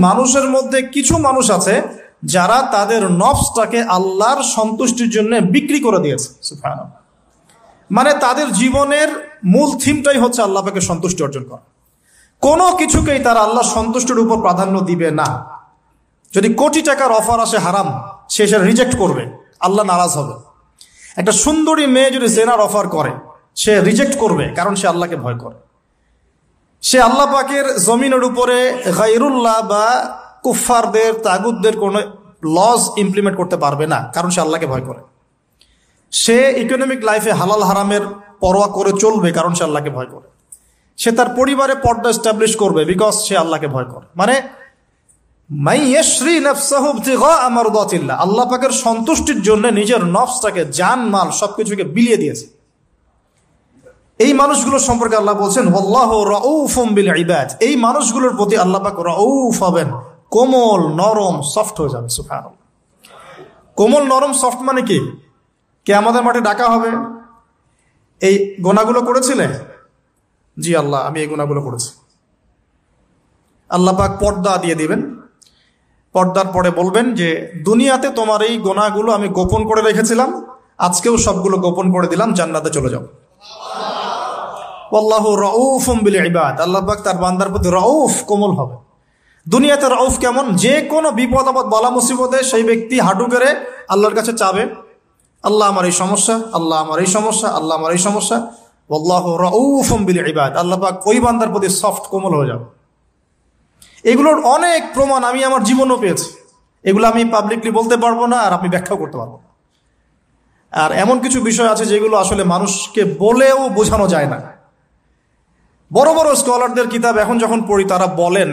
মানুষের মধ্যে কিছু মানুষ আছে যারা তাদের নফসটাকে আল্লাহর সন্তুষ্টির জন্য বিক্রি করে দিয়েছে। সুবহানাল্লাহ। মানে তাদের জীবনের মূল থিমটাই হচ্ছে আল্লাহ পাকের সন্তুষ্টি অর্জন করা। কোনো কিছুকেই তারা আল্লাহ সন্তুষ্টির উপর প্রাধান্য দিবে না। যদি কোটি টাকার অফার আসে হারাম, সে সেটা রিজেক্ট করবে, আল্লাহ নারাজ হবে। একটা সুন্দরী মেয়ে যদি জেনার অফার করে, সে রিজেক্ট করবে, কারণ সে আল্লাহকে ভয় করে। সে আল্লাহ পাকের জমিনের উপরে গায়রুল্লাহ বা কুফফারদের, তাগুতদের কোনো লজ ইমপ্লিমেন্ট করতে পারবে না, কারণ সে আল্লাহকে ভয় করে। সে ইকোনমিক লাইফে হালাল হারামের পরোয়া করে চলবে, কারণ সে আল্লাহকে ভয় করে। সে তার পরিবারে পর্দা এস্টাবলিশ করবে, বিকজ সে আল্লাহকে ভয় করে। মানে আল্লাহ পাকের সন্তুষ্টির জন্য নিজের নফসটাকে, জান মাল সবকিছুকে বিলিয়ে দিয়েছে। এই মানুষগুলো সম্পর্কে আল্লাহ বলছেন ওয়াল্লাহু রাউফুম বিল ইবাদ। এই মানুষগুলোর প্রতি আল্লাহ পাক রাউফ হবেন, কোমল নরম সফট হয়ে যাবে। সুবহানাল্লাহ। কোমল নরম সফট মানে কি? কিয়ামতের মাঠে ডাকা হবে, এই গুনাহগুলো করেছিলে? জি আল্লাহ, আমি এই গুনাহগুলো করেছি। আল্লাহ পাক পর্দা দিয়ে দিবেন। পর্দার পরে বলবেন যে দুনিয়াতে তোমার এই গুনাহগুলো আমি গোপন করে রেখেছিলাম, আজকেও সবগুলো গোপন করে দিলাম, জান্নাতে চলে যাও। আল্লাহু রাউফুম বিল ইবাদ। আল্লাহ পাক তার বান্দার প্রতি রাউফ, কোমল হবে। দুনিয়াতে রাউফ কেমন? যে কোনো বিপদ আপদ বালা মুসিবতে সেই ব্যক্তি হাঁটু গেড়ে আল্লাহর কাছে চাবে, আল্লাহ আমার এই সমস্যা, আল্লাহ আমার এই সমস্যা, আল্লাহ আমার এই সমস্যা। আল্লাহু রাউফুম বিল ইবাদ। আল্লাহ পাক ওই বান্দার প্রতি সফট, কোমল হয়ে যাবে। এগুলোর অনেক প্রমাণ আমি আমার জীবনও পেয়েছি। এগুলো আমি পাবলিকলি বলতে পারবো না, আর আপনি ব্যাখ্যাও করতে পারবো না। আর এমন কিছু বিষয় আছে যেগুলো আসলে মানুষকে বলেও বোঝানো যায় না। বড় বড় স্কলারদের কিতাব এখন যখন পড়ি, তারা বলেন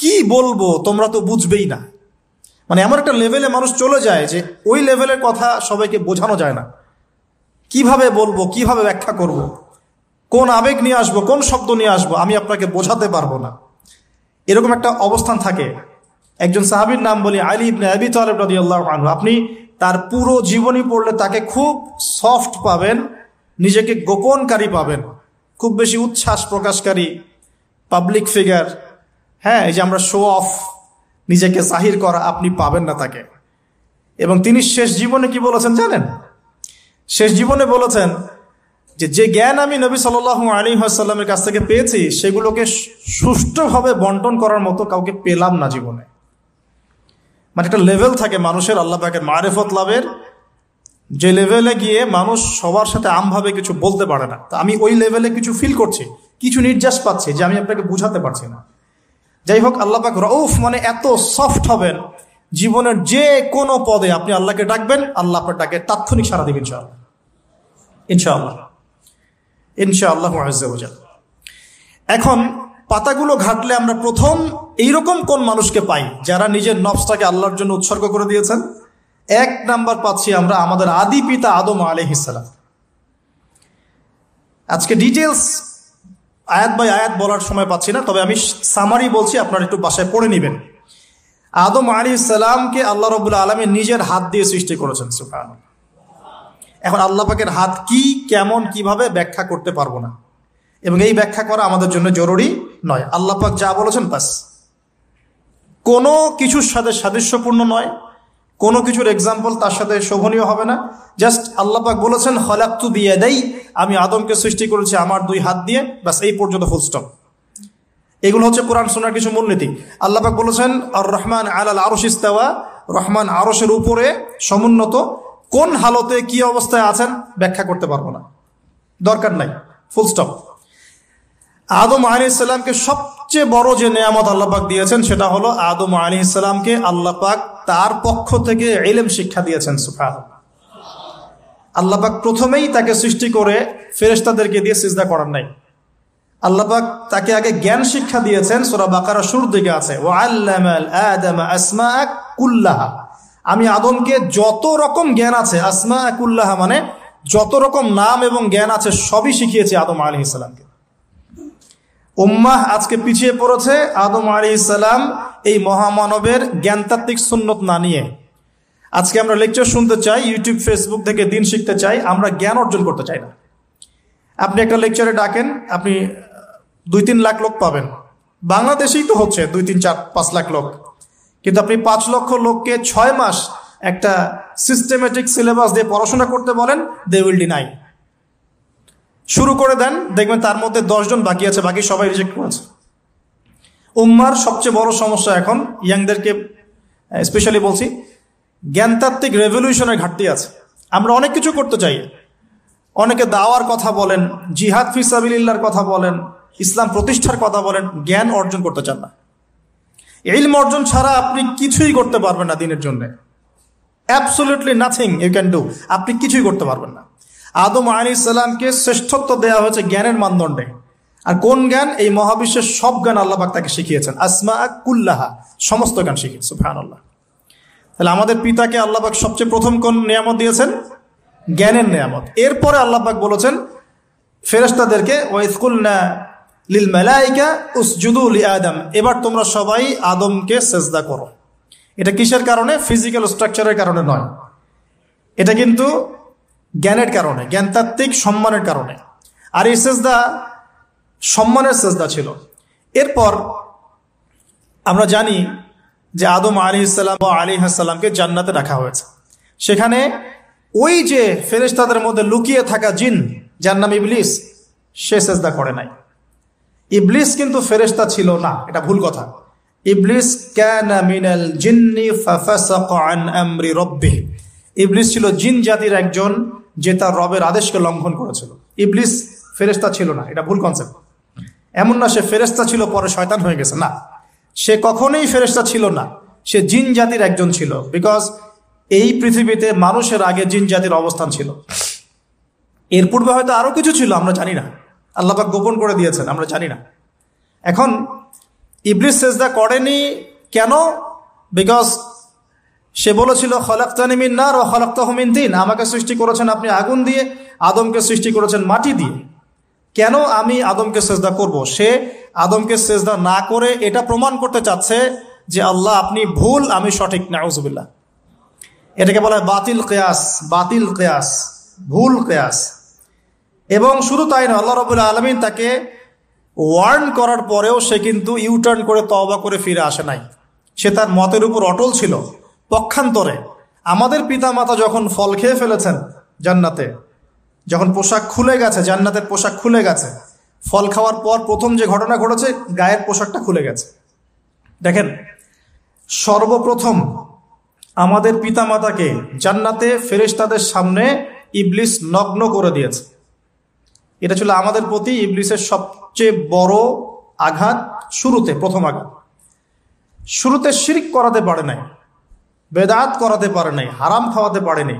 কি বলবো, তোমরা তো বুঝবেই না। মানে এমন একটা লেভেলে মানুষ চলে যায় যে ওই লেভেলের কথা সবাইকে বোঝানো যায় না। কিভাবে বলবো, কিভাবে ব্যাখ্যা করব, কোন আবেগ নিয়ে আসবো, কোন শব্দ নিয়ে আসবো, আমি আপনাকে বোঝাতে পারবো না। এরকম একটা অবস্থান থাকে। একজন সাহাবীর নাম বলি আলী ইবনে আবি তালেব রাদিয়াল্লাহু আনহু। আপনি তার পুরো জীবনী পড়লে তাকে খুব সফট পাবেন, নিজেকে গোপনকারী পাবেন, খুব বেশি উচ্ছ্বাস প্রকাশকারী পাবলিক ফিগার। হ্যাঁ, এই যে আমরা শো অফ, নিজেকে জাহির করা, আপনি পাবেন না তাকে। এবং তিনি শেষ জীবনে কি বলেছেন জানেন? শেষ জীবনে বলেছেন যে জ্ঞান আমি নবী সাল্লাল্লাহু আলাইহি ওয়াসাল্লামের কাছ থেকে পেয়েছি, সেগুলোকে সুষ্ঠুভাবে বন্টন করার মতো কাউকে পেলাম না জীবনে। মানে একটা লেভেল থাকে মানুষের আল্লাহ পাকের মারিফত লাভের, যে লেভেলে গিয়ে মানুষ সবার সাথে আমভাবে কিছু বলতে পারে না। তা আমি ওই লেভেলে কিছু ফিল করছি, কিছু নির্যাস পাচ্ছি যে আমি আপনাকে বুঝাতে পারছি না। যাই হোক, আল্লাহ পাক রাউফ মানে এত সফট হবেন, জীবনের যে কোনো পদে আপনি আল্লাহকে ডাকবেন, আল্লাহ আপনার ডাকে তাৎক্ষণিক সাড়া দিবেন ইনশাআল্লাহ। ইনশাআল্লাহ, ইনশাআল্লাহু আযজা ওয়া জাল। এখন পাতাগুলো ঘাটলে আমরা প্রথম এইরকম কোন মানুষকে পাই যারা নিজের নফসটাকে আল্লাহর জন্য উৎসর্গ করে দিয়েছেন? এক নাম্বার পাচ্ছি আমরা আমাদের আদি পিতা আদম আলাইহিস সালাম। আজকে ডিটেলস আয়াত বাই আয়াত বলার সময় পাচ্ছি না, তবে আমি সামারি বলছি, আপনারা একটু বাসায় পড়ে নেবেন। আদম আলাইহিস সালামকে আল্লাহ রাব্বুল আলামিন নিজের হাত দিয়ে সৃষ্টি করেছেন। সুবহানাল্লাহ। এখন আল্লাহ পাকের হাত কি, কেমন, কিভাবে ব্যাখ্যা করতে পারবো না, এবং এই ব্যাখ্যা করা আমাদের জন্য জরুরি নয়। আল্লাহ পাক যা বলেছেন বাস, কোনো কিছুর সাথে সাদৃশ্যপূর্ণ নয়, কোনো কিছুর এক্সাম্পল তার সাথে শোভনীয় হবে না। জাস্ট আল্লাহ পাক বলেছেন খলাকতু বিয়াদাই, আমি আদমকে সৃষ্টি করেছি আমার দুই হাত দিয়ে, বাস এই পর্যন্ত ফুল স্টপ। এগুলো হচ্ছে কোরআন সুন্নাহর কিছু মূলনীতি। আল্লাহ পাক বলেছেন আর রহমান আলাল আরশ ইস্তাওয়া, রহমান আরশের উপরে সমুন্নত। কোন হালতে কি অবস্থায় আছেন ব্যাখ্যা করতে পারবো না, দরকার নাই, ফুল স্টপ। আদম আলাইহিস সালামকে সবচেয়ে বড় যে নেয়ামত আল্লাহ পাক দিয়েছেন সেটা হলো আদম আলাইহিস সালামকে আল্লাহ পাক তার পক্ষ থেকে ইলম শিক্ষা দিয়েছেন। সুবহানাল্লাহ। আল্লাহ পাক প্রথমেই তাকে সৃষ্টি করে ফেরেশতাদেরকে দিয়ে সিজদা করার নাই। আল্লাহ পাক তাকে আগে জ্ঞান শিক্ষা দিয়েছেন। সূরা বাকারা শুরুর দিকে আছে ওয়া আল্লামাল আদামা আসমাআ কুল্লাহা, আমি আদমকে যত রকম জ্ঞান আছে, আসমাআ কুল্লাহা মানে যত রকম নাম এবং জ্ঞান আছে সবই শিখিয়েছি আদম আলাইহিস সালামকে। উম্মাহ আজকে পিছিয়ে পড়েছে আদম আলাইহিস সালাম এই মহামানবের জ্ঞানতাত্ত্বিক সুন্নত না নিয়ে। আজকে আমরা লেকচার শুনতে চাই, ইউটিউব ফেসবুক থেকে দিন শিখতে চাই, আমরা জ্ঞান অর্জন করতে চাই না। আপনি একটা লেকচারে ডাকেন, আপনি 2-3 লাখ লোক পাবেন, বাংলাদেশেই তো হচ্ছে 2, 3, 4, 5 লাখ লোক, কিন্তু আপনি 5 লক্ষ লোককে 6 মাস একটা সিস্টেমেটিক সিলেবাস দিয়ে পড়াশোনা করতে বলেন, দে উইল ডিনাই। শুরু করে দেন, দেখবেন তার মধ্যে 10 জন বাকি আছে, বাকি সবাই রিজেক্ট করেছে। উম্মার সবচেয়ে বড় সমস্যা এখন, ইয়াংদেরকে স্পেশালি বলছি, জ্ঞানতাত্ত্বিক রেভলিউশনের ঘাটতি আছে। আমরা অনেক কিছু করতে চাই, অনেকে দাওয়ার কথা বলেন, জিহাদ ফি সাবিলিল্লাহর কথা বলেন, ইসলাম প্রতিষ্ঠার কথা বলেন, জ্ঞান অর্জন করতে চান না। ইলম অর্জন ছাড়া আপনি কিছুই করতে পারবেন না দিনের জন্য। Absolutely nothing you can do. আপনি কিছুই করতে পারবেন না। আদম আলাইহিস সালামকে শ্রেষ্ঠত্ব দেওয়া হয়েছে জ্ঞানের মানদণ্ডে। আর কোন জ্ঞান? এই মহাবিশ্বের সব জ্ঞান আল্লাহ পাক তাকে শিখিয়েছেন, আসমা কুল্লাহা, সমস্ত জ্ঞান শিখিয়েছেন। সুবহানাল্লাহ। তাহলে আমাদের পিতাকে আল্লাহ পাক সবচেয়ে প্রথম কোন নিয়ামত দিয়েছেন? জ্ঞানের নিয়ামত। এরপরে আল্লাহ পাক বলেছেন ফেরেশতাদেরকে, ওয়াইয কুলনা লিল মালাইকা উসজুদু লিআদম, এবার তোমরা সবাই আদমকে সেজদা করো। এটা কিসের কারণে? ফিজিক্যাল স্ট্রাকচারের কারণে নয়, এটা কিন্তু জ্ঞানের কারণে, জ্ঞানতাত্ত্বিক সম্মানের কারণে। আর এই সেজদা সম্মানের সেজদা ছিল। এরপর আমরা জানি যে আদম আলাইহিস সালামকে জান্নাতে রাখা হয়েছে। সেখানে ওই যে ফেরেশতাদের মধ্যে লুকিয়ে থাকা জিন, যার নাম ইবলিস, সে সেজদা করে নাই। ইবলিস কিন্তু ফেরেশতা ছিল না, এটা ভুল কথা। ইবলিস কানা মিনাল জিন্নি ফাফাসাকা আন আমরি রাব্বিহ, ইবলিস ছিল জিন জাতির একজন যে তার রবের আদেশকে লঙ্ঘন করেছিল। ইবলিস ফেরেশতা ছিল না, এটা ভুল কনসেপ্ট। এমন না সে ফেরেশতা ছিল পরে শয়তান হয়ে গেছে, না, সে কখনোই ফেরেশতা ছিল না, সে জিন জাতির একজন ছিল। বিকজ এই পৃথিবীতে মানুষের আগে জিন জাতির অবস্থান ছিল। এর পূর্বে হয়তো আরো কিছু ছিল, আমরা জানি না, আল্লাহ পাক গোপন করে দিয়েছেন, আমরা জানি না। এখন ইবলিস সেজদা করেনি কেন? বিকজ সে বলেছিল খলাকতানি মিন নার ওয়া খলাকতাহু মিন তিন, আমাকে সৃষ্টি করেছেন আপনি আগুন দিয়ে, আদমকে সৃষ্টি করেছেন মাটি দিয়ে, কেন আমি আদমকে সেজদা করব? সে আদমকে সেজদা না করে এটা প্রমাণ করতে চাচ্ছে যে আল্লাহ আপনি ভুল, আমি সঠিক। নাউজুবিল্লাহ। এটাকে বলা হয় বাতিল কিয়াস, বাতিল কিয়াস, ভুল কিয়াস। এবং শুধু তাই না, আল্লাহ রাব্বুল আলামিন তাকে ওয়ার্ন করার পরেও সে কিন্তু ইউটার্ন করে তওবা করে ফিরে আসে নাই। সে তার মতের উপর অটল ছিল। পক্ষান্তরে আমাদের পিতামাতা যখন ফল খেয়ে ফেলেছেন জান্নাতে, যখন পোশাক খুলে গেছে, জান্নাতের পোশাক খুলে গেছে, ফল খাওয়ার পর প্রথম যে ঘটনা ঘটেছে, গায়ের পোশাকটা খুলে গেছে। দেখেন, সর্বপ্রথম আমাদের পিতামাতাকে জান্নাতে ফেরেশতাদের সামনে ইবলিস নগ্ন করে দিয়েছে। এটা ছিল আমাদের প্রতি ইবলিসের সবচেয়ে বড় আঘাত। শুরুতে, প্রথম আঘাত। শুরুতে শিরক করাতে পারে নাই, বেদাত করাতে পারে নাই, হারাম খাওয়াতে পারেনি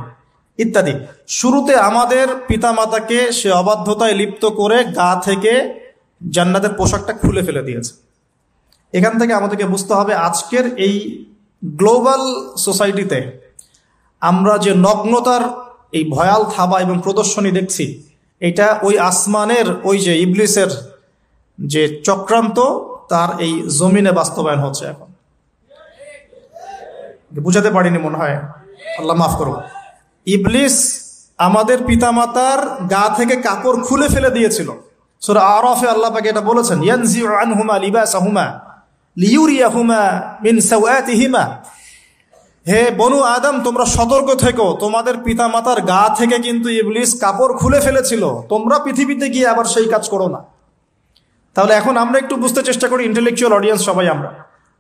ইত্যাদি। শুরুতে আমাদের পিতামাতাকে সে অবাধ্যতায় লিপ্ত করে গা থেকে জান্নাতের পোশাকটা খুলে ফেলে দিয়েছে। এখান থেকে আমাদেরকে বুঝতে হবে, আজকের এই গ্লোবাল সোসাইটিতে আমরা যে নগ্নতার এই ভয়াল থাবা এবং প্রদর্শনী দেখছি, এটা ওই আসমানের ওই যে ইবলিসের যে চক্রান্ত, তার এই জমিনে বাস্তবায়ন হচ্ছে এখন। বুঝাতে পারিনি মনে হয়, আল্লাহ মাফ করো। ইবলিস আমাদের পিতামাতার গা থেকে কাপড় খুলে ফেলে দিয়েছিল। সূরা আরাফে আল্লাহ পাক এটা বলেছেন, ইয়ানজিউ আনহুমা লিবাসাহুমা লিইউরিয়াহুমা মিন সাওয়াতিহিমা। হে বনু আদম, তোমরা সতর্ক থেকো, তোমাদের পিতামাতার গা থেকে কিন্তু ইবলিস কাপড় খুলে ফেলেছিল, তোমরা পৃথিবীতে গিয়ে আবার সেই কাজ করো না। তাহলে এখন আমরা একটু বুঝতে চেষ্টা করি, ইন্টেলেকচুয়াল অডিয়েন্স সবাই আমরা,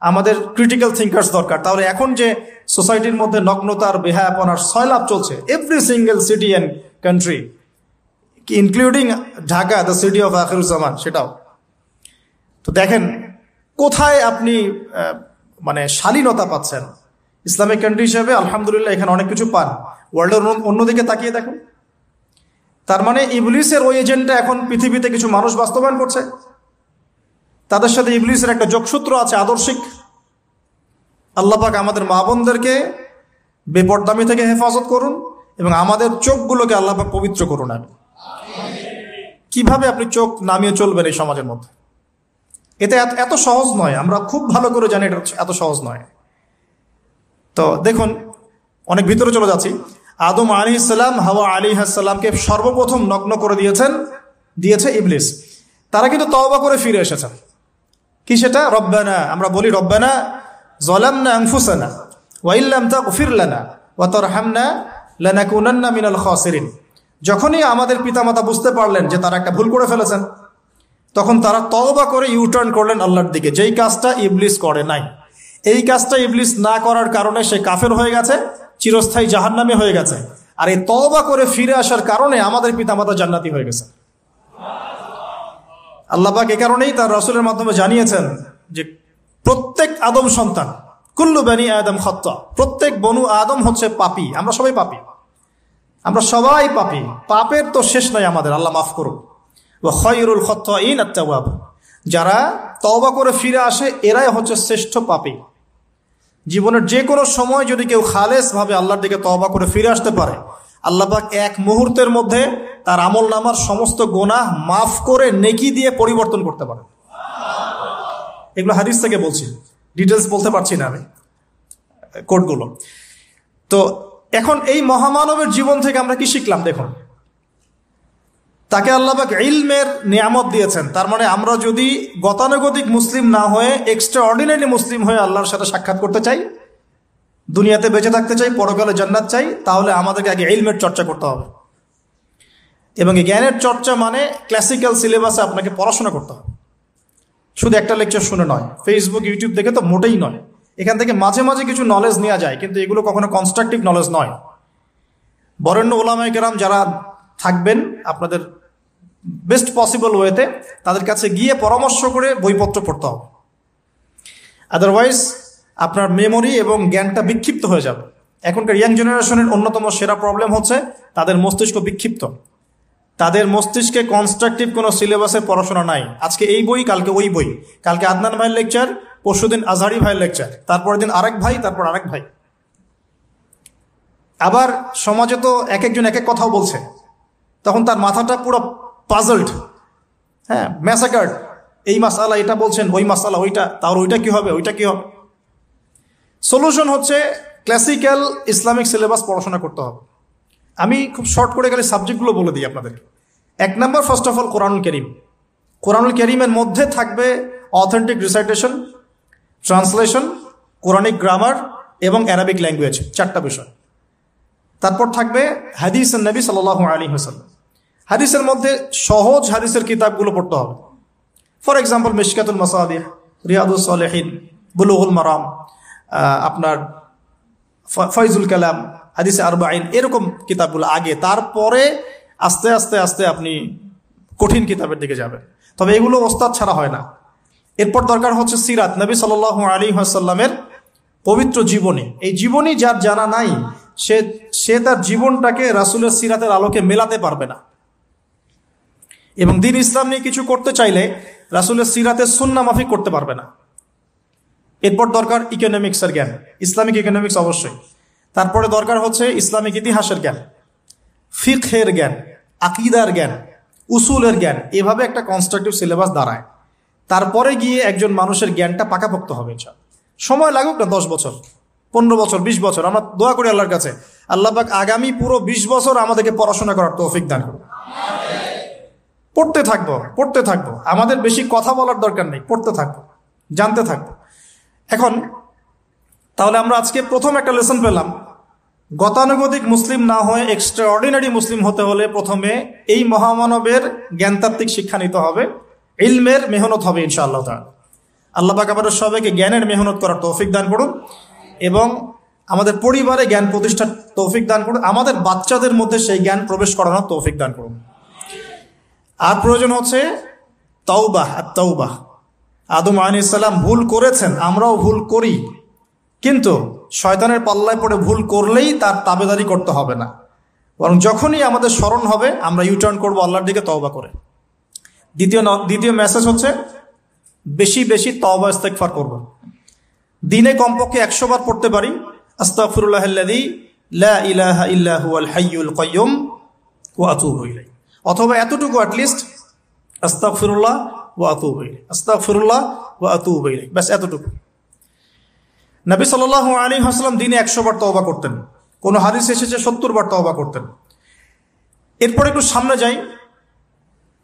আমাদের ক্রিটিক্যাল থিঙ্কার্স দরকার। তাহলে এখন যে সোসাইটির মধ্যে নগ্নতার, বেহায়াপনার সয়লাভ চলছে, every single city and country, including Dhaka, the city of Akhiruzzaman, সেটাও তো দেখেন কোথায় আপনি মানে শালীনতা পাচ্ছেন। ইসলামিক কান্ট্রি হিসেবে আলহামদুলিল্লাহ এখানে অনেক কিছু পান। ওয়ার্ল্ডের অন্যদিকে তাকিয়ে দেখুন। তার মানে ইবলিসের ওই এজেন্টটা এখন পৃথিবীতে কিছু মানুষ বাস্তবায়ন করছে, তাদের সাথে ইবলিসের একটা যোগসূত্র আছে আদর্শিক। আল্লাহ পাক আমাদের মা বোনদেরকে বেপরদামি থেকে হেফাজত করুন এবং আমাদের চোখগুলোকে আল্লাহ পাক পবিত্র করুন। কিভাবে আপনি চোখ নামিয়ে চলবেন এই সমাজের মধ্যে? এটা এত সহজ নয়, আমরা খুব ভালো করে জানি এটা এত সহজ নয়। তো দেখুন, অনেক ভিতরে চলে যাচ্ছি। আদম আলাইহিস সালাম, হাওয়া আলাইহিস সালামকে সর্বপ্রথম নগ্ন করে দিয়েছে ইবলিস। তারা কিন্তু তওবা করে ফিরে এসেছেন। কি সেটা? রব্বানা, আমরা বলি রব্বানা যালামনা আনফুসানা ওয়া ইল্লাম তাগফির লানা ওয়া তারহামনা লানাকুনান্না মিনাল খাসিরিন। যখনই আমাদের পিতামাতা বুঝতে পারলেন যে তারা একটা ভুল করে ফেলেছেন, তখন তারা তওবা করে ইউটার্ন করলেন আল্লাহর দিকে, যেই কাজটা ইবলিস করে নাই। এই কাজটা ইবলিস না করার কারণে সে কাফের হয়ে গেছে, চিরস্থায়ী জাহান্নামী হয়ে গেছে। আর এই তওবা করে ফিরে আসার কারণে আমাদের পিতামাতা জান্নাতি হয়ে গেছে। আল্লাহ পাক এ কারণেই তার রাসূলের মাধ্যমে জানিয়েছেন যে প্রত্যেক আদম সন্তান, কুল্লু বানি আদম খাত্তা, প্রত্যেক বনু আদম হচ্ছে পাপী। আমরা সবাই পাপী, আমরা সবাই পাপী। পাপের তো শেষ নাই আমাদের, আল্লাহ মাফ করুক। ওয়া খায়রুল খাত্তাইন আত-তাওয়াব, যারা তওবা করে ফিরে আসে এরাই হচ্ছে শ্রেষ্ঠ পাপী। জীবনের যে কোনো সময় যদি কেউ খালেস ভাবে আল্লাহর দিকে তওবা করে ফিরে আসতে পারে, আল্লাহ পাক এক মুহূর্তের মধ্যে তার আমলনামার সমস্ত গুনাহ মাফ করে নেকি দিয়ে পরিবর্তন করতে পারে। এগুলো হাদিস থেকে বলছি, ডিটেলস বলতে পারছি না আমি, কোডগুলো। তো এখন এই মহামানবের জীবন থেকে আমরা কি শিখলাম? দেখুন, তাকে আল্লাহ পাক ইলমের নিয়ামত দিয়েছেন। তার মানে আমরা যদি গতানুগতিক মুসলিম না হয়ে এক্সট্রা অর্ডিনারি মুসলিম হয়ে আল্লাহর সাথে সাক্ষাৎ করতে চাই, দুনিয়াতে বেঁচে থাকতে চাই, পরকালে জান্নাত চাই, তাহলে আমাদেরকে আগে ইলমের চর্চা করতে হবে। এবং এই জ্ঞানের চর্চা মানে ক্লাসিক্যাল সিলেবাসে আপনাকে পড়াশোনা করতে হবে। শুধু একটা লেকচার শুনে নয়, ফেসবুক ইউটিউব দেখে তো মোটেই নয়। এখান থেকে মাঝে মাঝে কিছু নলেজ নেওয়া যায়, কিন্তু এগুলো কখনো কনস্ট্রাকটিভ নলেজ নয়। বরেণ্য ওলামায়ে কেরাম যারা থাকবেন আপনাদের বেস্ট পসিবল ওয়েতে, তাদের কাছে গিয়ে পরামর্শ করে বইপত্র পড়তে হবে। আদারওয়াইজ আপনার মেমোরি এবং জ্ঞানটা বিক্ষিপ্ত হয়ে যাবে। এখনকার ইয়াং জেনারেশনের অন্যতম সেরা প্রবলেম হচ্ছে তাদের মস্তিষ্ক বিক্ষিপ্ত। তাদের মস্তিষ্কে কনস্ট্রাকটিভ কোনো সিলেবাসের পড়াশোনা নাই। আজকে এই বই, কালকে ওই বই, কালকে আদনান ভাইয়ের লেকচার, পরশুদিন আজহারি ভাইয়ের লেকচার, তারপরের দিন আরেক ভাই, তারপর আরেক ভাই। আবার সমাজে তো এক একজন এক এক কথাও বলছে, তখন তার মাথাটা পুরো পাজলড, হ্যাঁ, ম্যাসাকার্ড। এই মাসালা এটা বলছেন, ওই মাসালা ওইটা, তার ওইটা কি হবে, ওইটা কি হবে। সলিউশন হচ্ছে ক্লাসিক্যাল ইসলামিক সিলেবাস পড়াশোনা করতে হবে। আমি খুব শর্ট করে গেলে সাবজেক্টগুলো বলে দিই আপনাদেরকে। 1 নম্বর, ফার্স্ট অফ অল কোরআনুল কারীম। কোরআনুল কারীমের মধ্যে থাকবে authentic recitation, translation, Quranic grammar এবং অ্যারাবিক ল্যাঙ্গুয়েজ, 4টা বিষয়। তারপর থাকবে হাদিস নবী সাল্লাল্লাহু আলাইহি ওয়াসাল্লাম। হাদিসের মধ্যে সহজ হাদিসের কিতাবগুলো পড়তে হবে। ফর এক্সাম্পল মিশকাতুল মাসাবিহ, রিয়াদুস সালিহিন, বুলুগুল মারাম, আপনার ফয়জুল কালাম, হাদিসে আরবাইন, এরকম কিতাবগুলো আগে, তারপরে আস্তে আস্তে আস্তে আপনি কঠিন কিতাবের দিকে যাবেন। তবে এগুলো ওস্তাদ ছাড়া হয় না। এরপর দরকার হচ্ছে সিরাত, নবী সাল্লাল্লাহু আলাইহি ওয়াসাল্লামের পবিত্র জীবনী। এই জীবনী যার জানা নাই, সে তার জীবনটাকে রাসূলের সিরাতের আলোকে মেলাতে পারবে না। এবং দ্বীন ইসলাম নিয়ে কিছু করতে চাইলে রাসূলের সিরাতের সুন্নাহ মাফিক করতে পারবে না। এরপর দরকার ইকোনমিক্সের জ্ঞান, ইসলামিক ইকোনমিক্স অবশ্যই। তারপরে দরকার হচ্ছে ইসলামিক ইতিহাসের জ্ঞান, ফিকহের জ্ঞান, আকীদার জ্ঞান, উসুলের জ্ঞান। এভাবে একটা কনস্ট্রাকটিভ সিলেবাস দাঁড়ায়। তারপরে গিয়ে একজন মানুষের জ্ঞানটা পাকাপোক্ত হবে। সময় লাগুক না, 10 বছর, 15 বছর, 20 বছর। আমরা দোয়া করি আল্লাহর কাছে, আল্লাহ পাক আগামী পুরো 20 বছর আমাদেরকে পড়াশোনা করার তৌফিক দান করুন। পড়তে থাকবো। আমাদের বেশি কথা বলার দরকার নেই, পড়তে থাকবো, জানতে থাকবো। এখন তাহলে আমরা আজকে প্রথম একটা লেসন পেলাম, গতানুগতিক মুসলিম না হয়ে এক্সট্রা অর্ডিনারি মুসলিম হতে হলে প্রথমে এই মহামানবের জ্ঞানতাত্ত্বিক শিক্ষা নিতে হবে, ইলমের মেহনত হবে ইনশাআল্লাহ তাআলা। আল্লাহ পাক আমাদের সবাইকে জ্ঞানের মেহনত করার তৌফিক দান করুন এবং আমাদের পরিবারে জ্ঞান প্রতিষ্ঠার তৌফিক দান করুন। আমাদের বাচ্চাদের মধ্যে সেই জ্ঞান প্রবেশ করানোর তৌফিক দান করুন। আর প্রয়োজন হচ্ছে তাওবাহ, আত-তাওবাহ। আদম আলাইহিস সালাম ভুল করেছেন, আমরাও ভুল করি, কিন্তু শয়তানের পাল্লায় পড়ে ভুল করলেই তার তাবেদারি করতে হবে না, বরং যখনই আমাদের স্মরণ হবে আমরা ইউটার্ন করবো আল্লাহর দিকে তওবা করে। দ্বিতীয় মেসেজ হচ্ছে বেশি বেশি তওবা ইস্তেগফার করব। দিনে কমপক্ষে 100 বার পড়তে পারি আস্তাগফিরুল্লাহাল্লাযী লা ইলাহা ইল্লা হুয়াল হাইয়ুল কাইয়্যুম ওয়া আতুবু ইলাইহি, অথবা এতটুকু অ্যাটলিস্ট আস্তাগফিরুল্লাহ ওয়া আতুবু ইলাইহি, আস্তাগফিরুল্লাহ ওয়া আতুবু ইলাইহি, ব্যাস এতটুকু। নবী সাল্লাল্লাহু আলাইহি ওয়াসাল্লাম দিনে 100 বার তওবা করতেন, কোন হাদিস এসেছে 70 বার তওবা করতেন। এরপর একটু সামনে যাই,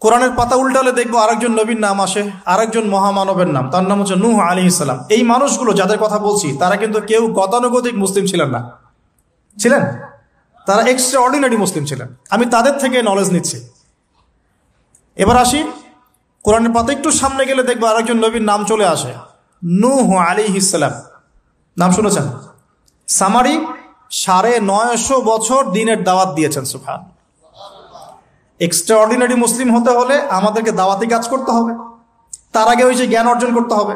কোরআনের পাতা উল্টালে দেখবো আরেকজন নবীর নাম আসে, আরেকজন মহামানবের নাম, তার নাম হচ্ছে নূহ আলাইহিস সালাম। এই মানুষগুলো যাদের কথা বলছি তারা কিন্তু কেউ গতানুগতিক মুসলিম ছিলেন না, ছিলেন তারা এক্সট্রা অর্ডিনারি মুসলিম ছিলেন। আমি তাদের থেকে নলেজ নিচ্ছি। এবার আসি কোরআনের পাতা একটু সামনে গেলে দেখবো আরেকজন নবীর নাম চলে আসে, নূহ আলাইহিস সালাম। নাম শুনেছেন? সামারি 950 বছর দিনের দাওয়াত দিয়েছেন। সুবহান। এক্সট্রা অর্ডিনারি মুসলিম হতে হলে আমাদেরকে দাওয়াতি কাজ করতে হবে, তার আগে ওই যে জ্ঞান অর্জন করতে হবে।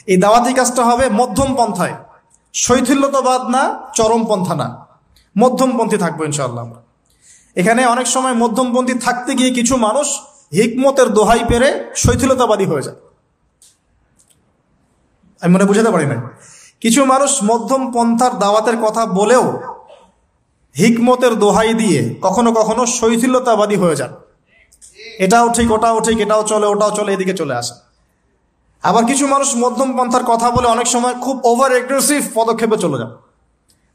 এই দাওয়াতি কাজটা হবে মধ্যম পন্থায়, শৈথিল্যতাবাদ না, চরমপন্থা না, মধ্যমপন্থী থাকবো ইনশাআল্লাহ। এখানে অনেক সময় মধ্যমপন্থী থাকতে গিয়ে কিছু মানুষ হিকমতের দোহাই পেরে শৈথিলতাবাদী হয়ে যায়। আমি মনে বুঝাতে পারি না, কিছু মানুষ মধ্যম পন্থার দাওয়াতের কথা বলেও হিকমতের দোহাই দিয়ে কখনো কখনো শৈথিলতাবাদী হয়ে যান। এটাও ঠিক, ওটাও ঠিক, এটাও চলে, ওটাও চলে, এদিকে চলে আসে। আবার কিছু মানুষ মধ্যম পন্থার কথা বলে অনেক সময় খুব ওভার এগ্রেসিভ পদক্ষেপে চলে যান।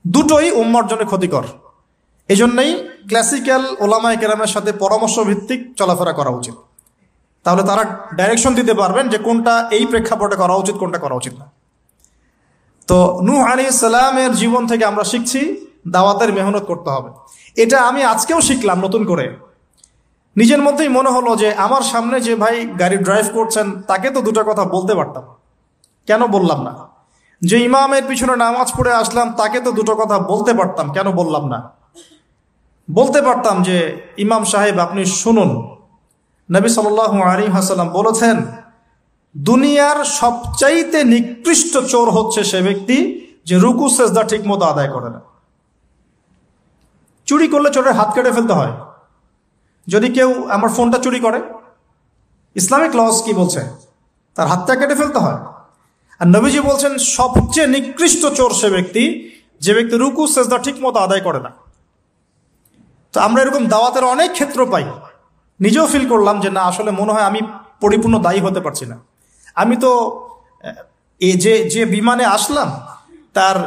দুটোই উম্মার জন্য ক্ষতিকর। এজন্যই ক্লাসিক্যাল ওলামায়ে কেরামের সাথে পরামর্শ ভিত্তিক চলাফেরা করা উচিত। তাহলে তারা ডাইরেকশন দিতে পারবেন যে কোনটা এই প্রেক্ষাপটে করা উচিত, কোনটা করা উচিত না। তো নূহ আলাইহিস সালামের জীবন থেকে আমরা শিখছি দাওয়াতের মেহনত করতে হবে। এটা আমি আজকেও শিখলাম নতুন করে। নিজের মধ্যেই মনে হলো যে আমার সামনে যে ভাই গাড়ি ড্রাইভ করছেন তাকে তো দুটো কথা বলতে পারতাম, কেন বললাম না? যে ইমামের পিছনে নামাজ পড়ে আসলাম তাকে তো দুটো কথা বলতে পারতাম, কেন বললাম না? বলতে পারতাম যে ইমাম সাহেব আপনি শুনুন, নবী সাল্লাল্লাহু আলাইহি ওয়াসাল্লাম বলেছেন দুনিয়ার সবচাইতে নিকৃষ্ট চোর হচ্ছে সে ব্যক্তি যে রুকু সেজদা ঠিক মতো আদায় করে না। চুরি করলে চোরের হাত কেটে ফেলতে হয়। যদি কেউ আমার ফোনটা চুরি করে, ইসলামিক লস কি বলছে? তার হাতটা কেটে ফেলতে হয়। আর নবীজি বলছেন সবচেয়ে নিকৃষ্ট চোর সে ব্যক্তি যে ব্যক্তি রুকু সেজদা ঠিক মতো আদায় করে না। তো আমরা এরকম দাওয়াতের অনেক ক্ষেত্র পাই। নিজেও ফিল করলাম যে না, আসলে মনে হয় আমি পরিপূর্ণ দায়ী হতে পারছি না। আমি তো যে বিমানে আসলাম তার